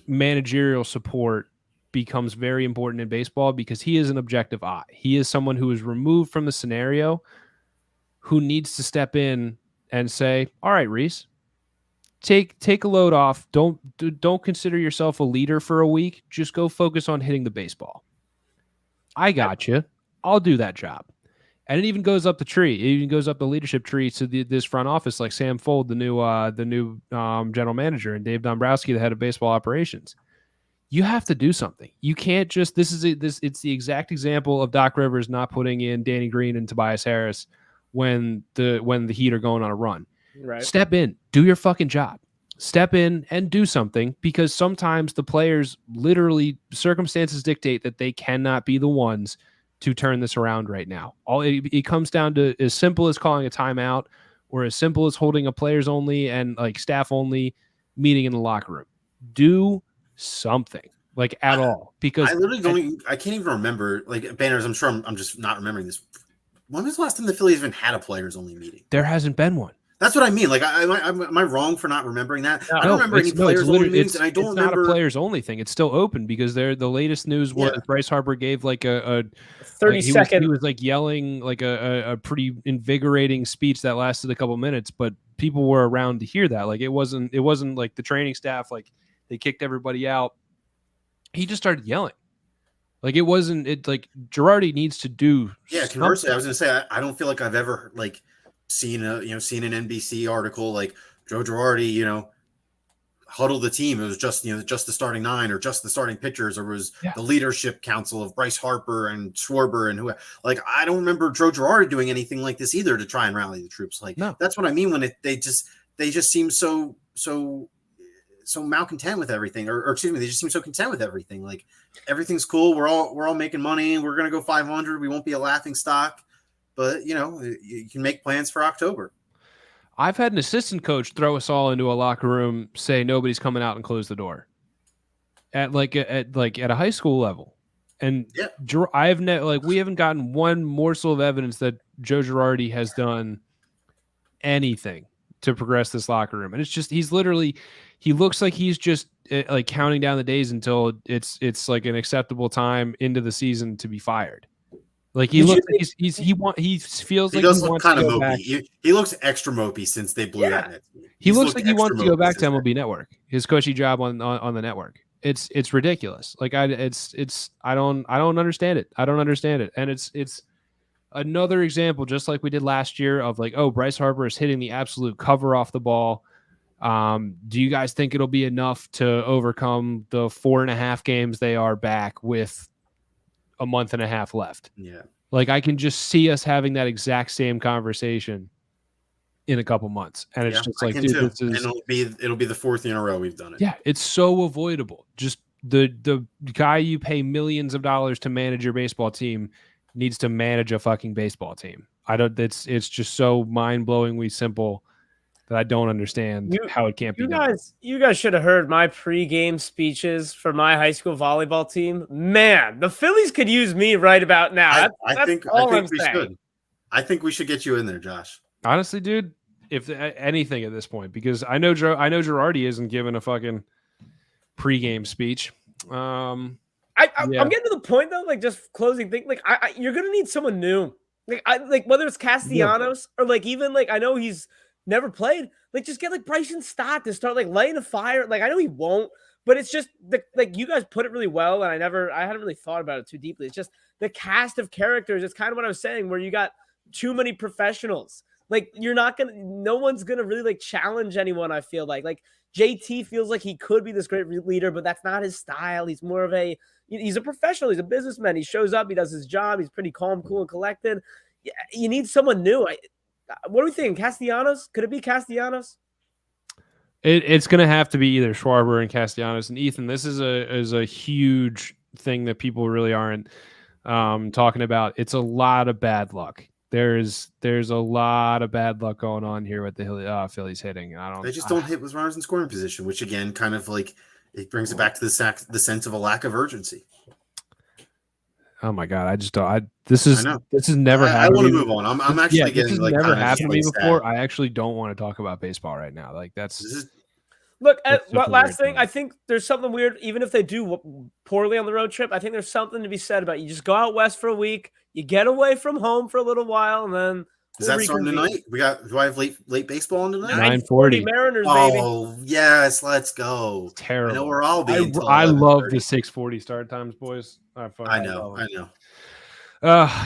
managerial support becomes very important in baseball because he is an objective eye. He is someone who is removed from the scenario, who needs to step in and say, all right, Rhys, take a load off. Don't consider yourself a leader for a week. Just go focus on hitting the baseball. I got you. I'll do that job. And it even goes up the tree. It even goes up the leadership tree to this front office, like Sam Fold, the new general manager, and Dave Dombrowski, the head of baseball operations. You have to do something. You can't just. It's the exact example of Doc Rivers not putting in Danny Green and Tobias Harris when the Heat are going on a run. Right. Step in, do your fucking job. Step in and do something because sometimes the players, literally circumstances dictate that they cannot be the ones to turn this around right now. It comes down to as simple as calling a timeout or as simple as holding a players only and like staff only meeting in the locker room. Do something like at all, because I literally don't. I can't even remember. Like Banners, I'm sure I'm just not remembering this. When was the last time the Phillies even had a players only meeting? There hasn't been one. That's what I mean. Like, am I wrong for not remembering that? No, I don't remember any players only meetings, and I don't it's remember not a players only thing. It's still open because the latest news was Bryce Harper gave like a 30-second. He was like yelling like a pretty invigorating speech that lasted a couple minutes, but people were around to hear that. Like it wasn't like the training staff like they kicked everybody out. He just started yelling. Like it wasn't it like Girardi needs to do. Yeah, conversely, I was gonna say I don't feel like I've ever like seen an NBC article like Joe Girardi, huddle the team. It was just the starting nine or just the starting pitchers, or was the leadership council of Bryce Harper and Schwarber and who. Like I don't remember Joe Girardi doing anything like this either to try and rally the troops. Like that's what I mean when they just seem so malcontent with everything, or excuse me, they just seem so content with everything. Like everything's cool. We're all making money. We're gonna go 500. We won't be a laughing stock. But, you can make plans for October. I've had an assistant coach throw us all into a locker room, say nobody's coming out, and close the door at a high school level. And we haven't gotten one morsel of evidence that Joe Girardi has done anything to progress this locker room. And it's just, he looks like he's just like counting down the days until it's like an acceptable time into the season to be fired. Like he looks, he feels like he wants kind to of go mopey. back. He looks extra mopey since they blew that net. He looks like he wants to go back to MLB Network. His coaching job on the network. It's ridiculous. Like I don't understand it. I don't understand it. And it's another example, just like we did last year, of like, oh, Bryce Harper is hitting the absolute cover off the ball. Do you guys think it'll be enough to overcome the 4.5 games they are back with a month and a half left? Yeah. Like I can just see us having that exact same conversation in a couple months. And it's just like, dude, this is, and it'll be the 4th in a row we've done it. Yeah. It's so avoidable. Just the guy you pay millions of dollars to manage your baseball team needs to manage a fucking baseball team. It's just so mind-blowingly simple that I don't understand how it can't be done. You guys should have heard my pregame speeches for my high school volleyball team. Man, the Phillies could use me right about now. I think we should. I think we should get you in there, Josh. Honestly, dude, if anything at this point, because I know Girardi isn't giving a fucking pregame speech. I'm getting to the point though, like just closing thing. Like you're gonna need someone new. Like whether it's Castellanos or like even like I know he's never played. Like just get like Bryson Stott to start like lighting a fire. Like I know he won't, but it's just like you guys put it really well, and I hadn't really thought about it too deeply. It's just the cast of characters. It's kind of what I was saying, where you got too many professionals. Like no one's gonna really like challenge anyone. I feel like JT feels like he could be this great leader, but that's not his style. He's more of he's a professional. He's a businessman. He shows up. He does his job. He's pretty calm, cool, and collected. You need someone new. What do we think? Castellanos? Could it be Castellanos? It's going to have to be either Schwarber and Castellanos. And Ethan, this is a huge thing that people really aren't talking about. It's a lot of bad luck. There's a lot of bad luck going on here with the Phillies hitting. They just don't hit with runners in scoring position, which again, kind of like it brings it back to the sense of a lack of urgency. Oh my God! I just don't. This is never happened. I want to move on. I'm actually getting this has like never happened to me before. Sad. I actually don't want to talk about baseball right now. Like look. Last thing, I think there's something weird. Even if they do poorly on the road trip, I think there's something to be said about you just go out west for a week, you get away from home for a little while, and then. Is that starting tonight? Do I have late baseball on tonight? 9:40 Mariners, baby. Oh yes, let's go. It's terrible. I know we're all being. I love the 6:40 start times, boys. I know.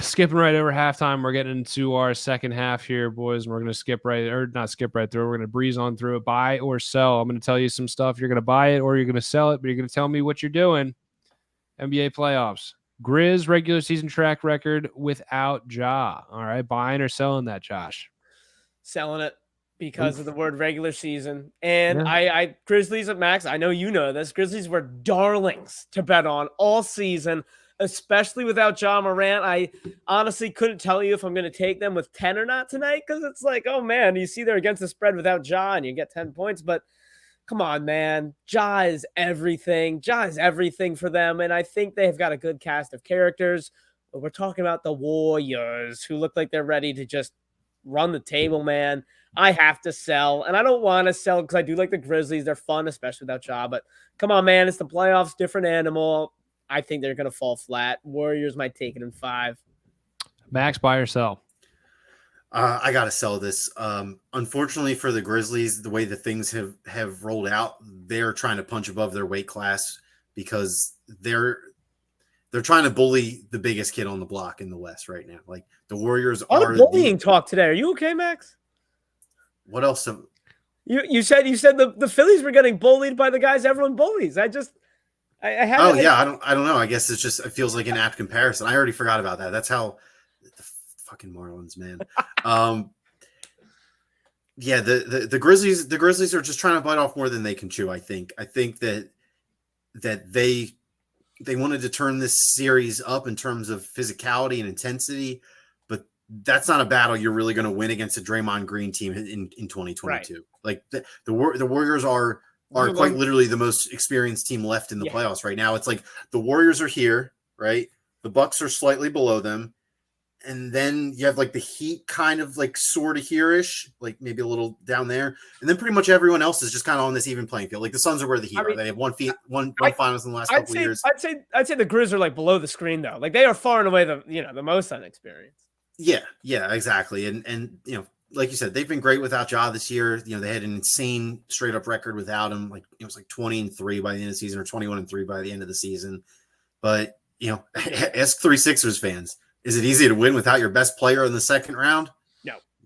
Skipping right over halftime, we're getting into our second half here, boys. And we're going to not skip right through. We're going to breeze on through it. Buy or sell. I'm going to tell you some stuff. You're going to buy it or you're going to sell it, but you're going to tell me what you're doing. NBA playoffs. Grizz regular season track record without Ja. All right, buying or selling that, Josh? Selling it because of the word regular season. And I Grizzlies at Max, I know you know this. Grizzlies were darlings to bet on all season. especially without Ja Morant. I honestly couldn't tell you if I'm going to take them with 10 or not tonight because it's like, oh man, you see they're against the spread without Ja and you get 10 points. But come on, man. Ja is everything. Ja is everything for them. And I think they've got a good cast of characters. But we're talking about the Warriors who look like they're ready to just run the table, man. I have to sell. And I don't want to sell because I do like the Grizzlies. They're fun, especially without Ja. But come on, man. It's the playoffs, different animal. I think they're going to fall flat. Warriors might take it in 5. Max, buy or sell? I gotta sell this. Unfortunately for the Grizzlies, the way that things have rolled out, they're trying to punch above their weight class because they're trying to bully the biggest kid on the block in the West right now. Like the Warriors are bullying talk today. Are you okay, Max? What else? You said the Phillies were getting bullied by the guys everyone bullies. I had. Oh yeah, I don't know. I guess it feels like an apt comparison. I already forgot about that. That's how. Fucking Marlins, man. Yeah, the Grizzlies are just trying to bite off more than they can chew. I think that they wanted to turn this series up in terms of physicality and intensity, but that's not a battle you're really going to win against a Draymond Green team in 2022. Right. Like the Warriors are quite literally the most experienced team left in the playoffs right now. It's like the Warriors are here, right? The Bucks are slightly below them. And then you have like the Heat kind of like sort of here-ish, like maybe a little down there. And then pretty much everyone else is just kind of on this even playing field. Like the Suns are where the Heat are. They have one finals in the last couple of years. I'd say the Grizz are like below the screen though. Like they are far and away the most unexperienced. Yeah, exactly. And like you said, they've been great without Ja this year. They had an insane straight up record without him. Like it was like 20-3 by the end of the season or 21-3 by the end of the season. But ask 36ers fans. Is it easy to win without your best player in the second round?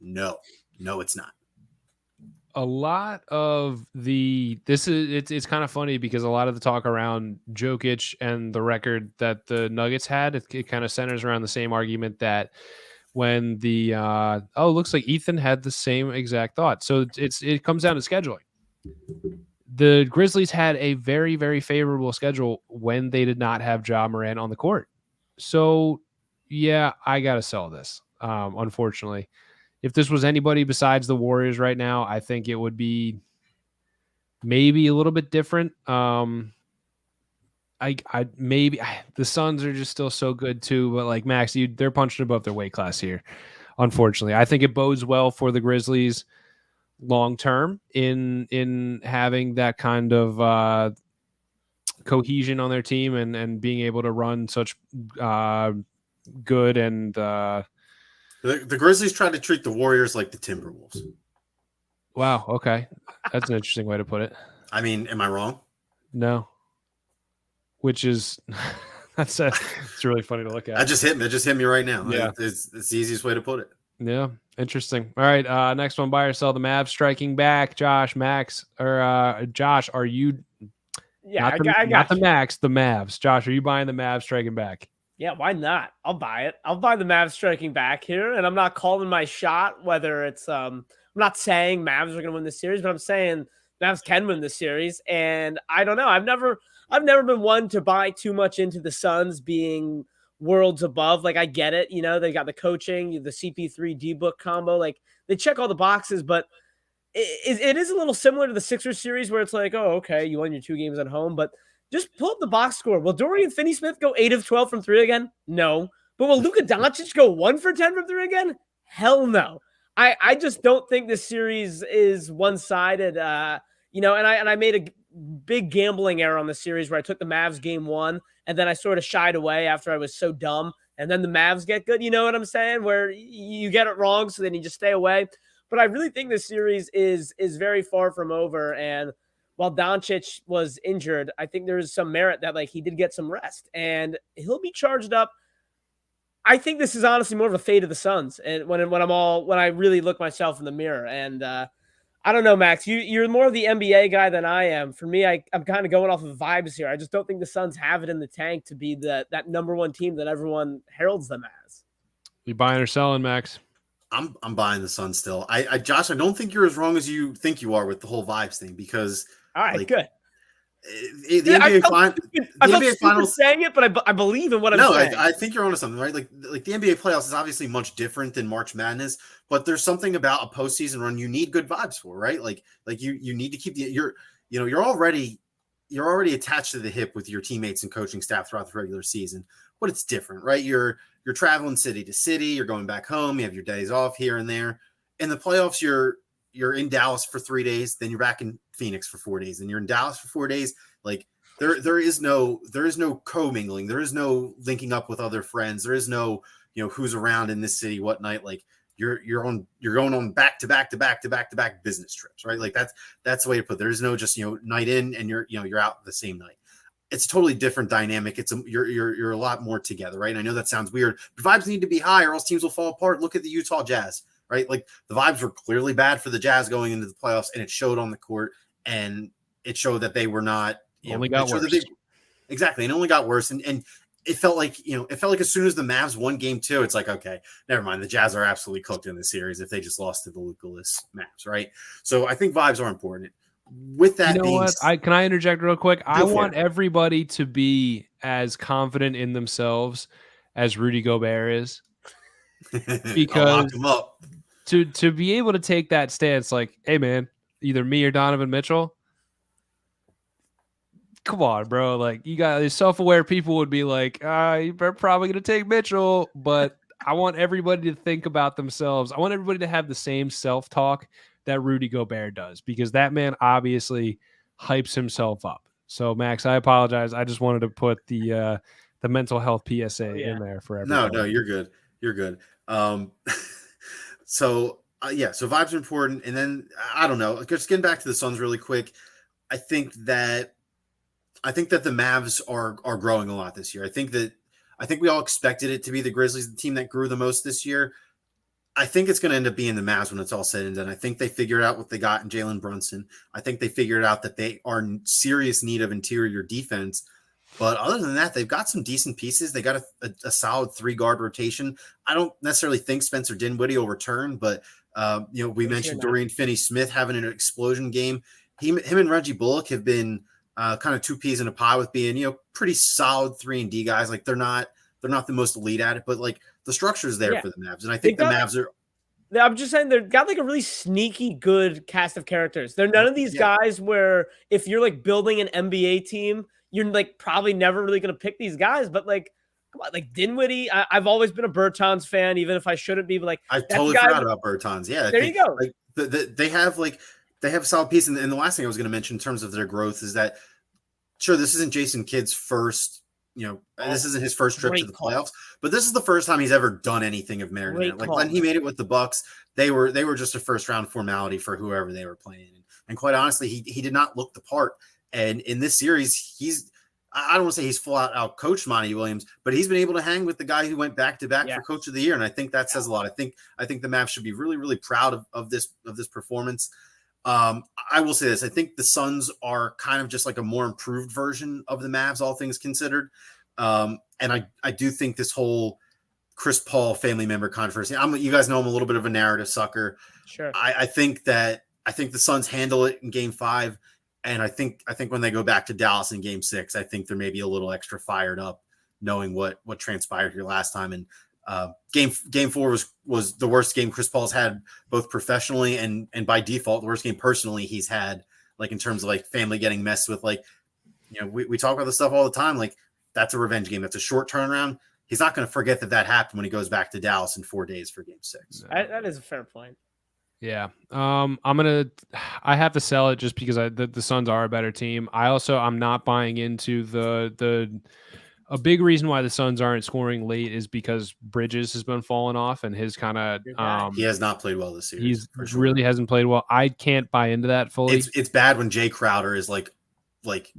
No, it's not. A lot of it's kind of funny because a lot of the talk around Jokic and the record that the Nuggets had, it kind of centers around the same argument that when looks like Ethan had the same exact thought. So it comes down to scheduling. The Grizzlies had a very, very favorable schedule when they did not have Ja Morant on the court. So yeah, I got to sell this. Unfortunately, if this was anybody besides the Warriors right now, I think it would be maybe a little bit different. The Suns are just still so good too, but like Max, they're punching above their weight class here. Unfortunately, I think it bodes well for the Grizzlies long term in having that kind of cohesion on their team and being able to run such good and the Grizzlies try to treat the Warriors like the Timberwolves. Wow, okay. That's an interesting way to put it. I mean, am I wrong? No. Which is it's really funny to look at. That just hit me right now. Yeah. It's the easiest way to put it. Yeah, interesting. All right, next one, buy or sell. The Mavs striking back. Josh, Max, or Josh, are you? Yeah, not the Max, the Mavs. Josh, are you buying the Mavs striking back? Yeah, why not? I'll buy it. I'll buy the Mavs striking back here, and I'm not calling my shot. Whether it's I'm not saying Mavs are going to win this series, but I'm saying Mavs can win this series. And I don't know. I've never been one to buy too much into the Suns being worlds above. Like I get it, they got the coaching, the CP3 D-book combo. Like they check all the boxes, but it is a little similar to the Sixers series where it's like, oh, okay, you won your 2 games at home, but just pull up the box score. Will Dorian Finney-Smith go 8 of 12 from 3 again? No. But will Luka Doncic go 1 for 10 from 3 again? Hell no. I just don't think this series is one-sided. And I made a big gambling error on the series where I took the Mavs game 1, and then I sort of shied away after I was so dumb. And then the Mavs get good. You know what I'm saying? Where you get it wrong, so then you just stay away. But I really think this series is very far from over. And while Doncic was injured, I think there's some merit that he did get some rest and he'll be charged up. I think this is honestly more of a fate of the Suns, and when I really look myself in the mirror. And I don't know, Max, you're more of the NBA guy than I am. For me, I'm kind of going off of vibes here. I just don't think the Suns have it in the tank to be that number one team that everyone heralds them as. You buying or selling, Max? I'm buying the Suns still. Josh, I don't think you're as wrong as you think you are with the whole vibes thing because. All right, good. The Yeah, NBA, I felt NBA stupid finals saying it, but I believe in what I'm No, saying. I think you're onto something, right? Like the NBA playoffs is obviously much different than March Madness, but there's something about a postseason run you need good vibes for, right? Like you need to keep you're already attached to the hip with your teammates and coaching staff throughout the regular season, but it's different, right? You're traveling city to city, you're going back home, you have your days off here and there. In the playoffs, you're in Dallas for 3 days, then you're back in Phoenix for 4 days, and you're in Dallas for 4 days. Like there is no commingling, there is no linking up with other friends, there is no who's around in this city what night. Like you're going on back to back business trips, right? Like that's the way to put it. There's no just night in and you're out the same night. It's a totally different dynamic. You're a lot more together, right? And I know that sounds weird, but vibes need to be high or else teams will fall apart. Look at the Utah Jazz, right? Like the vibes were clearly bad for the Jazz going into the playoffs, and it showed on the court, and it showed that they were not only got worse. Exactly. It only got worse. And it felt like, as soon as the Mavs won game 2, it's like, okay, never mind. The Jazz are absolutely cooked in this series if they just lost to the Luka-less Mavs, right? So I think vibes are important. With that can I interject real quick? I want everybody to be as confident in themselves as Rudy Gobert is. Because to be able to take that stance, like, hey man, either me or Donovan Mitchell, come on, bro. Like, you got these self-aware people would be like, you're probably going to take Mitchell, but I want everybody to think about themselves. I want everybody to have the same self-talk that Rudy Gobert does, because that man obviously hypes himself up. So, Max, I apologize. I just wanted to put the mental health PSA in there for everybody. No, you're good. You're good. So vibes are important. And then, I don't know, just getting back to the Suns really quick, I think that the Mavs are growing a lot this year. I think we all expected it to be the Grizzlies, the team that grew the most this year. I think it's going to end up being the Mavs when it's all said and done. I think they figured out what they got in Jalen Brunson. I think they figured out that they are in serious need of interior defense. But other than that, they've got some decent pieces. They got a solid 3-guard rotation. I don't necessarily think Spencer Dinwiddie will return, but we mentioned Dorian Finney-Smith having an explosion game. Him and Reggie Bullock have been kind of 2 peas in a pod with being, pretty solid 3-and-D guys. Like they're not the most elite at it, but like the structure is there for the Mavs. And I think the Mavs are. I'm just saying they've got like a really sneaky good cast of characters. They're none of these guys where if you're like building an NBA team, you're like probably never really going to pick these guys, but like, come on, like Dinwiddie. I've always been a Bertans fan, even if I shouldn't be, but like I totally forgot about Bertans. Yeah. There you go. Like they have a solid piece. And the last thing I was going to mention in terms of their growth is that, sure, this isn't Jason Kidd's first, this isn't his first trip to the playoffs, but this is the first time he's ever done anything of merit. Like when he made it with the Bucks, they were just a first round formality for whoever they were playing. And quite honestly, he did not look the part. And in this series, I don't want to say he's full out coached Monty Williams, but he's been able to hang with the guy who went back to back for Coach of the Year. And I think that says a lot. I think the Mavs should be really, really proud of this performance. I will say this. I think the Suns are kind of just like a more improved version of the Mavs, all things considered. And I do think this whole Chris Paul family member controversy, you guys know I'm a little bit of a narrative sucker. Sure. I think the Suns handle it in game 5. And I think when they go back to Dallas in game 6, I think they're maybe a little extra fired up knowing what transpired here last time. And game 4 was the worst game Chris Paul's had, both professionally and by default, the worst game personally he's had, like in terms of like family getting messed with. Like, we talk about this stuff all the time. Like that's a revenge game. That's a short turnaround. He's not going to forget that happened when he goes back to Dallas in 4 days for game 6. That is a fair point. Yeah. I have to sell it just because the Suns are a better team. I'm not buying into a big reason why the Suns aren't scoring late is because Bridges has been falling off and his kind of he has not played well this series. He really hasn't played well. I can't buy into that fully. It's bad when Jay Crowder is like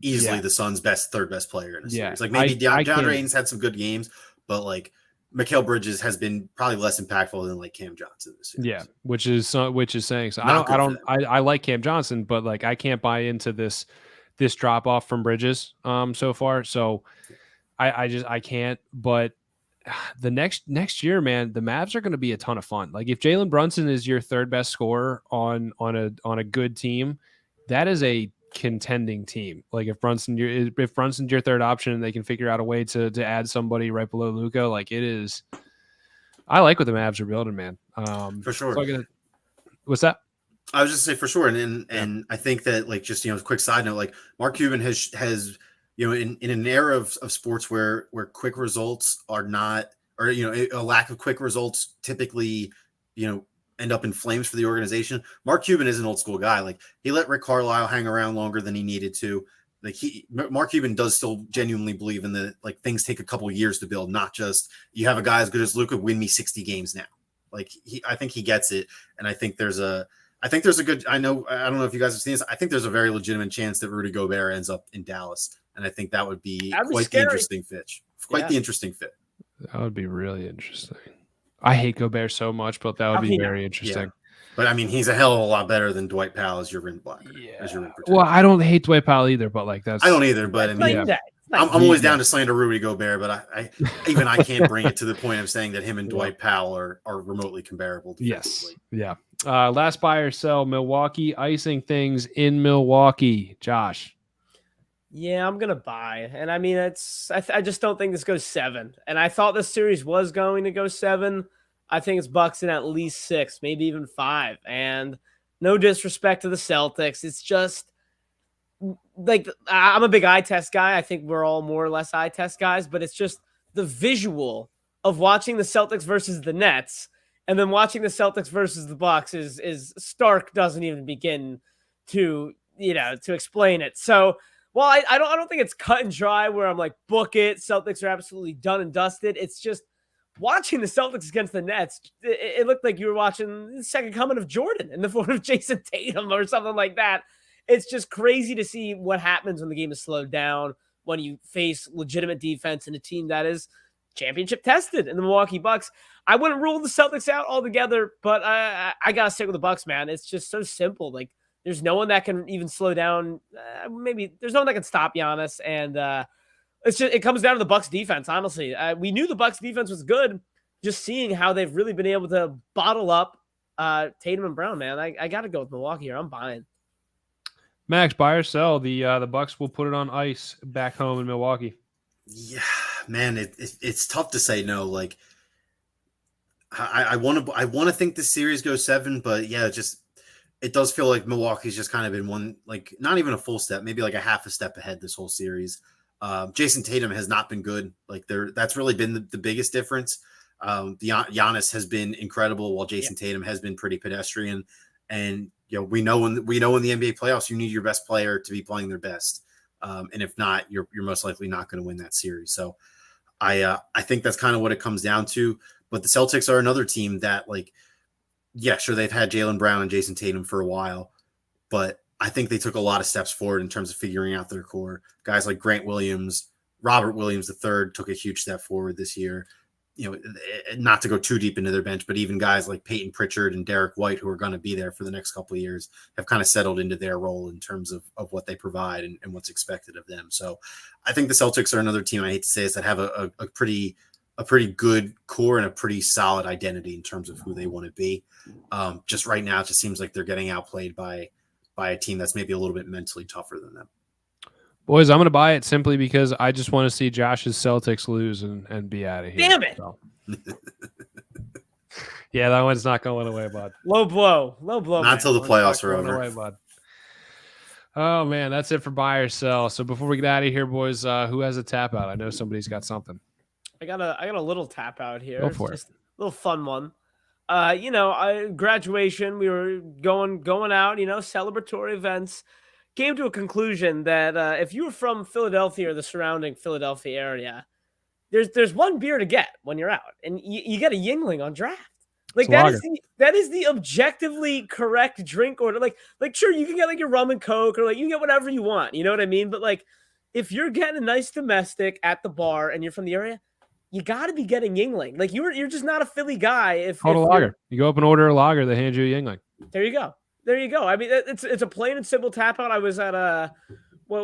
easily the Suns' third best player in a series. Like maybe DeAndre Ayton's had some good games, but like Mikal Bridges has been probably less impactful than like Cam Johnson this series. Yeah, which is saying so. I like Cam Johnson, but like I can't buy into this drop off from Bridges so far. So I can't. But the next year, man, the Mavs are going to be a ton of fun. Like if Jalen Brunson is your third best scorer on a good team, that is a contending team. Like if Brunson's your third option and they can figure out a way to add somebody right below Luka, like it is. I like what the Mavs are building, man. For sure. So what's that? I was just say for sure, and I think that like just quick side note, like Mark Cuban has in an era of sports where quick results are not, or a lack of quick results typically end up in flames for the organization. Mark Cuban is an old school guy. Like he let Rick Carlisle hang around longer than he needed to. Like Mark Cuban does still genuinely believe in the like things take a couple of years to build, not just you have a guy as good as Luka win me 60 games now. Like I think he gets it, and I think there's a good. I don't know if you guys have seen this. I think there's a very legitimate chance that Rudy Gobert ends up in Dallas, and I think that would be quite the interesting fit. The interesting fit. That would be really interesting. I hate Gobert so much, but that would be very interesting. Yeah. But I mean, he's a hell of a lot better than Dwight Powell as your rim blocker. Yeah. As your rim protector. Well, I don't hate Dwight Powell either, but like that's I don't either. But I mean, I'm always down to slander Rudy Gobert, but I can't bring it to the point of saying that him and Dwight Powell are remotely comparable. Yes. Yeah. Last buy or sell, Milwaukee icing things in Milwaukee. Josh. Yeah, I'm gonna buy, and I mean I just don't think this goes 7. And I thought this series was going to go 7. I think it's Bucks in at least 6, maybe even 5. And no disrespect to the Celtics, it's just like I'm a big eye test guy. I think we're all more or less eye test guys, but it's just the visual of watching the Celtics versus the Nets, and then watching the Celtics versus the Bucks is stark. Doesn't even begin to explain it. So. Well, I don't think it's cut and dry where I'm like, book it. Celtics are absolutely done and dusted. It's just watching the Celtics against the Nets. It looked like you were watching the second coming of Jordan in the form of Jason Tatum or something like that. It's just crazy to see what happens when the game is slowed down, when you face legitimate defense and a team that is championship tested in the Milwaukee Bucks. I wouldn't rule the Celtics out altogether, but I got to stick with the Bucks, man. It's just so simple. Like, there's no one that can even slow down. Maybe there's no one that can stop Giannis, and it comes down to the Bucks defense. Honestly, we knew the Bucks defense was good. Just seeing how they've really been able to bottle up Tatum and Brown, man. I got to go with Milwaukee here. I'm buying. Max, buy or sell? The Bucks will put it on ice back home in Milwaukee. Yeah, man, it's tough to say no. Like, I want to think this series goes 7, but yeah, it does feel like Milwaukee's just kind of been one, like not even a full step, maybe like a half a step ahead this whole series. Jason Tatum has not been good. Like that's really been the biggest difference. Giannis has been incredible while Jason Tatum has been pretty pedestrian. And we know in the NBA playoffs, you need your best player to be playing their best. And if not, you're most likely not going to win that series. So I think that's kind of what it comes down to. But the Celtics are another team that sure, they've had Jaylen Brown and Jason Tatum for a while, but I think they took a lot of steps forward in terms of figuring out their core. Guys like Grant Williams, Robert Williams III took a huge step forward this year. Not to go too deep into their bench, but even guys like Peyton Pritchard and Derek White, who are going to be there for the next couple of years, have kind of settled into their role in terms of what they provide and what's expected of them. So I think the Celtics are another team, I hate to say this, that have a pretty good core and a pretty solid identity in terms of who they want to be. Just right now, it just seems like they're getting outplayed by a team that's maybe a little bit mentally tougher than them. Boys, I'm going to buy it simply because I just want to see Josh's Celtics lose and be out of here. Damn it. So. Yeah, that one's not going away, bud. Low blow. Not until the playoffs are over. Away, bud. Oh, man, that's it for buy or sell. So before we get out of here, boys, who has a tap out? I know somebody's got something. I got a little tap out here. Go for it. Just a little fun one. Graduation, we were going out, celebratory events. Came to a conclusion that if you were from Philadelphia or the surrounding Philadelphia area, there's one beer to get when you're out, and you get a Yuengling on draft. Like that is the objectively correct drink order. Like sure, you can get like your rum and Coke, or like you can get whatever you want. You know what I mean? But like if you're getting a nice domestic at the bar and you're from the area, you got to be getting Yuengling. Like you're just not a Philly guy. Called a lager. You go up and order a lager, they hand you a Yuengling. There you go. I mean, it's a plain and simple tap out. I was at I can't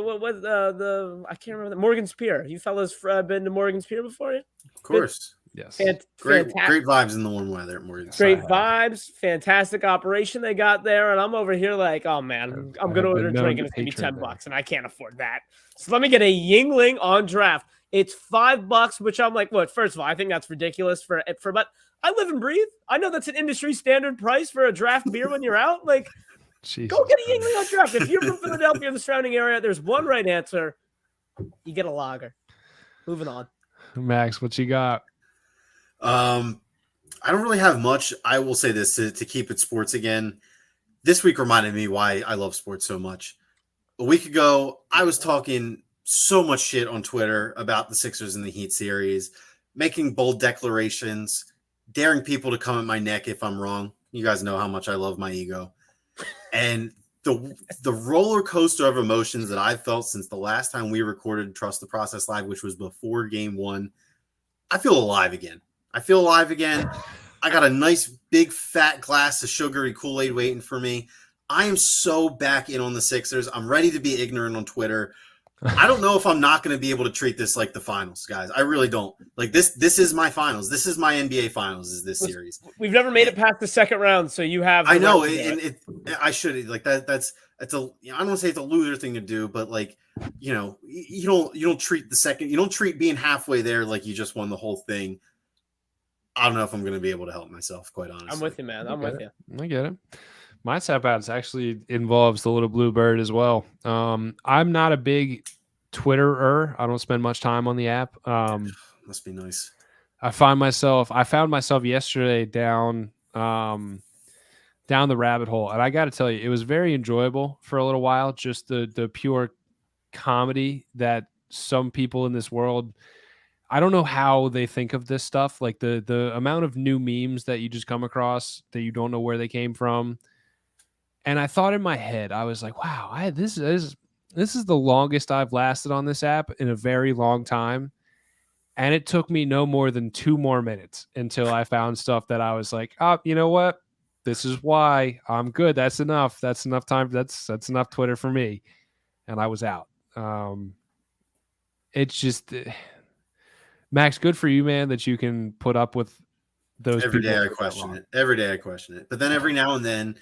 remember, the Morgan's Pier. You fellas been to Morgan's Pier before? Of course. Yes. Great vibes in the warm weather at Morgan. Great vibes, fantastic operation they got there, and I'm over here like, oh man, I'm gonna order a drink and it's gonna be $10, and I can't afford that. So let me get a Yingling on draft. It's $5, which I'm like, what? First of all, I think that's ridiculous for but I live and breathe. I know that's an industry standard price for a draft beer when you're out. Like, Jesus go get a Yingling on draft. If you're from Philadelphia or the surrounding area, there's one right answer. You get a lager. Moving on. Max, what you got? I don't really have much. I will say this to keep it sports again. This week reminded me why I love sports so much. A week ago, I was talking so much shit on Twitter about the Sixers and the Heat series, making bold declarations, daring people to come at my neck if I'm wrong. You guys know how much I love my ego. And the roller coaster of emotions that I've felt since the last time we recorded Trust the Process Live, which was before Game 1, I feel alive again. I got a nice big fat glass of sugary Kool-Aid waiting for me. I am so back in on the Sixers. I'm ready to be ignorant on Twitter. I don't know if I'm not going to be able to treat this like the finals, guys. I really don't. Like this is my finals. This is my NBA finals, is this series. We've never made it past the second round, so you have. I know, and I should like that. That's I don't want to say it's a loser thing to do, but like, you don't treat being halfway there like you just won the whole thing. I don't know if I'm going to be able to help myself, quite honestly. I'm with you, man. I'm with you. I get it. My tap outs actually involves the little blue bird as well. I'm not a big Twitterer. I don't spend much time on the app. Must be nice. I found myself yesterday down the rabbit hole, and I got to tell you, it was very enjoyable for a little while. Just the pure comedy that some people in this world, I don't know how they think of this stuff. Like the amount of new memes that you just come across that you don't know where they came from. And I thought in my head, I was like, wow, this is the longest I've lasted on this app in a very long time. And it took me no more than 2 more minutes until I found stuff that I was like, oh, you know what? This is why I'm good. That's enough. That's enough time. That's enough Twitter for me. And I was out. It's just, Max, good for you, man, that you can put up with those. Every day I question it. But then every now and then,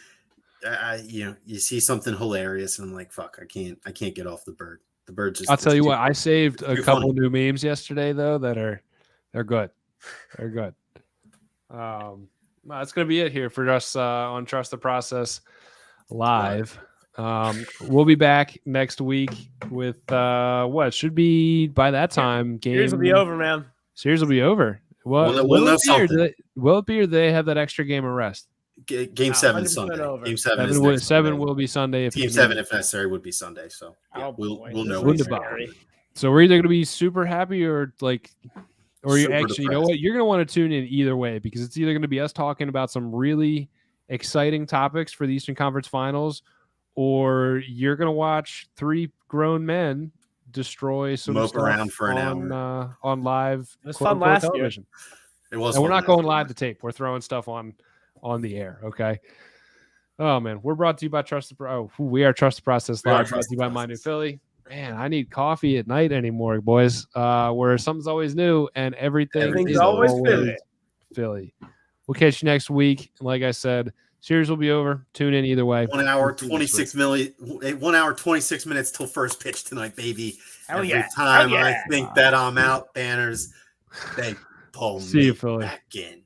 you see something hilarious, and I'm like, fuck, I can't get off the bird. The bird just. I'll tell you what, I saved a couple new memes yesterday though they're good. They're good. That's gonna be it here for us on Trust the Process Live. We'll be back next week with what should be by that time. Game series will be over, man. Series will be over. Will it be, or they have that extra game of rest? Game 7 Sunday. Over. Game 7 7 will be Sunday. If Game 7, if necessary, would be Sunday. So we'll know. So we're either going to be super happy or you're actually, depressed. you know what? You're going to want to tune in either way, because it's either going to be us talking about some really exciting topics for the Eastern Conference Finals, or you're going to watch 3 grown men destroy some mope stuff around for an hour on live. It was fun last television. It was. And we're not going live to tape. We're throwing stuff on the air. Okay. Oh man, we're brought to you by we are Trust the Process Live, brought to you by My New Philly. Man, I need coffee at night anymore, boys. Where something's always new and everything's always Philly. We'll catch you next week. Like I said, series will be over. Tune in either way. 1 hour 26 minutes till first pitch tonight, baby. Every time I think that I'm out, Banners, they pull See me you, Philly. back in.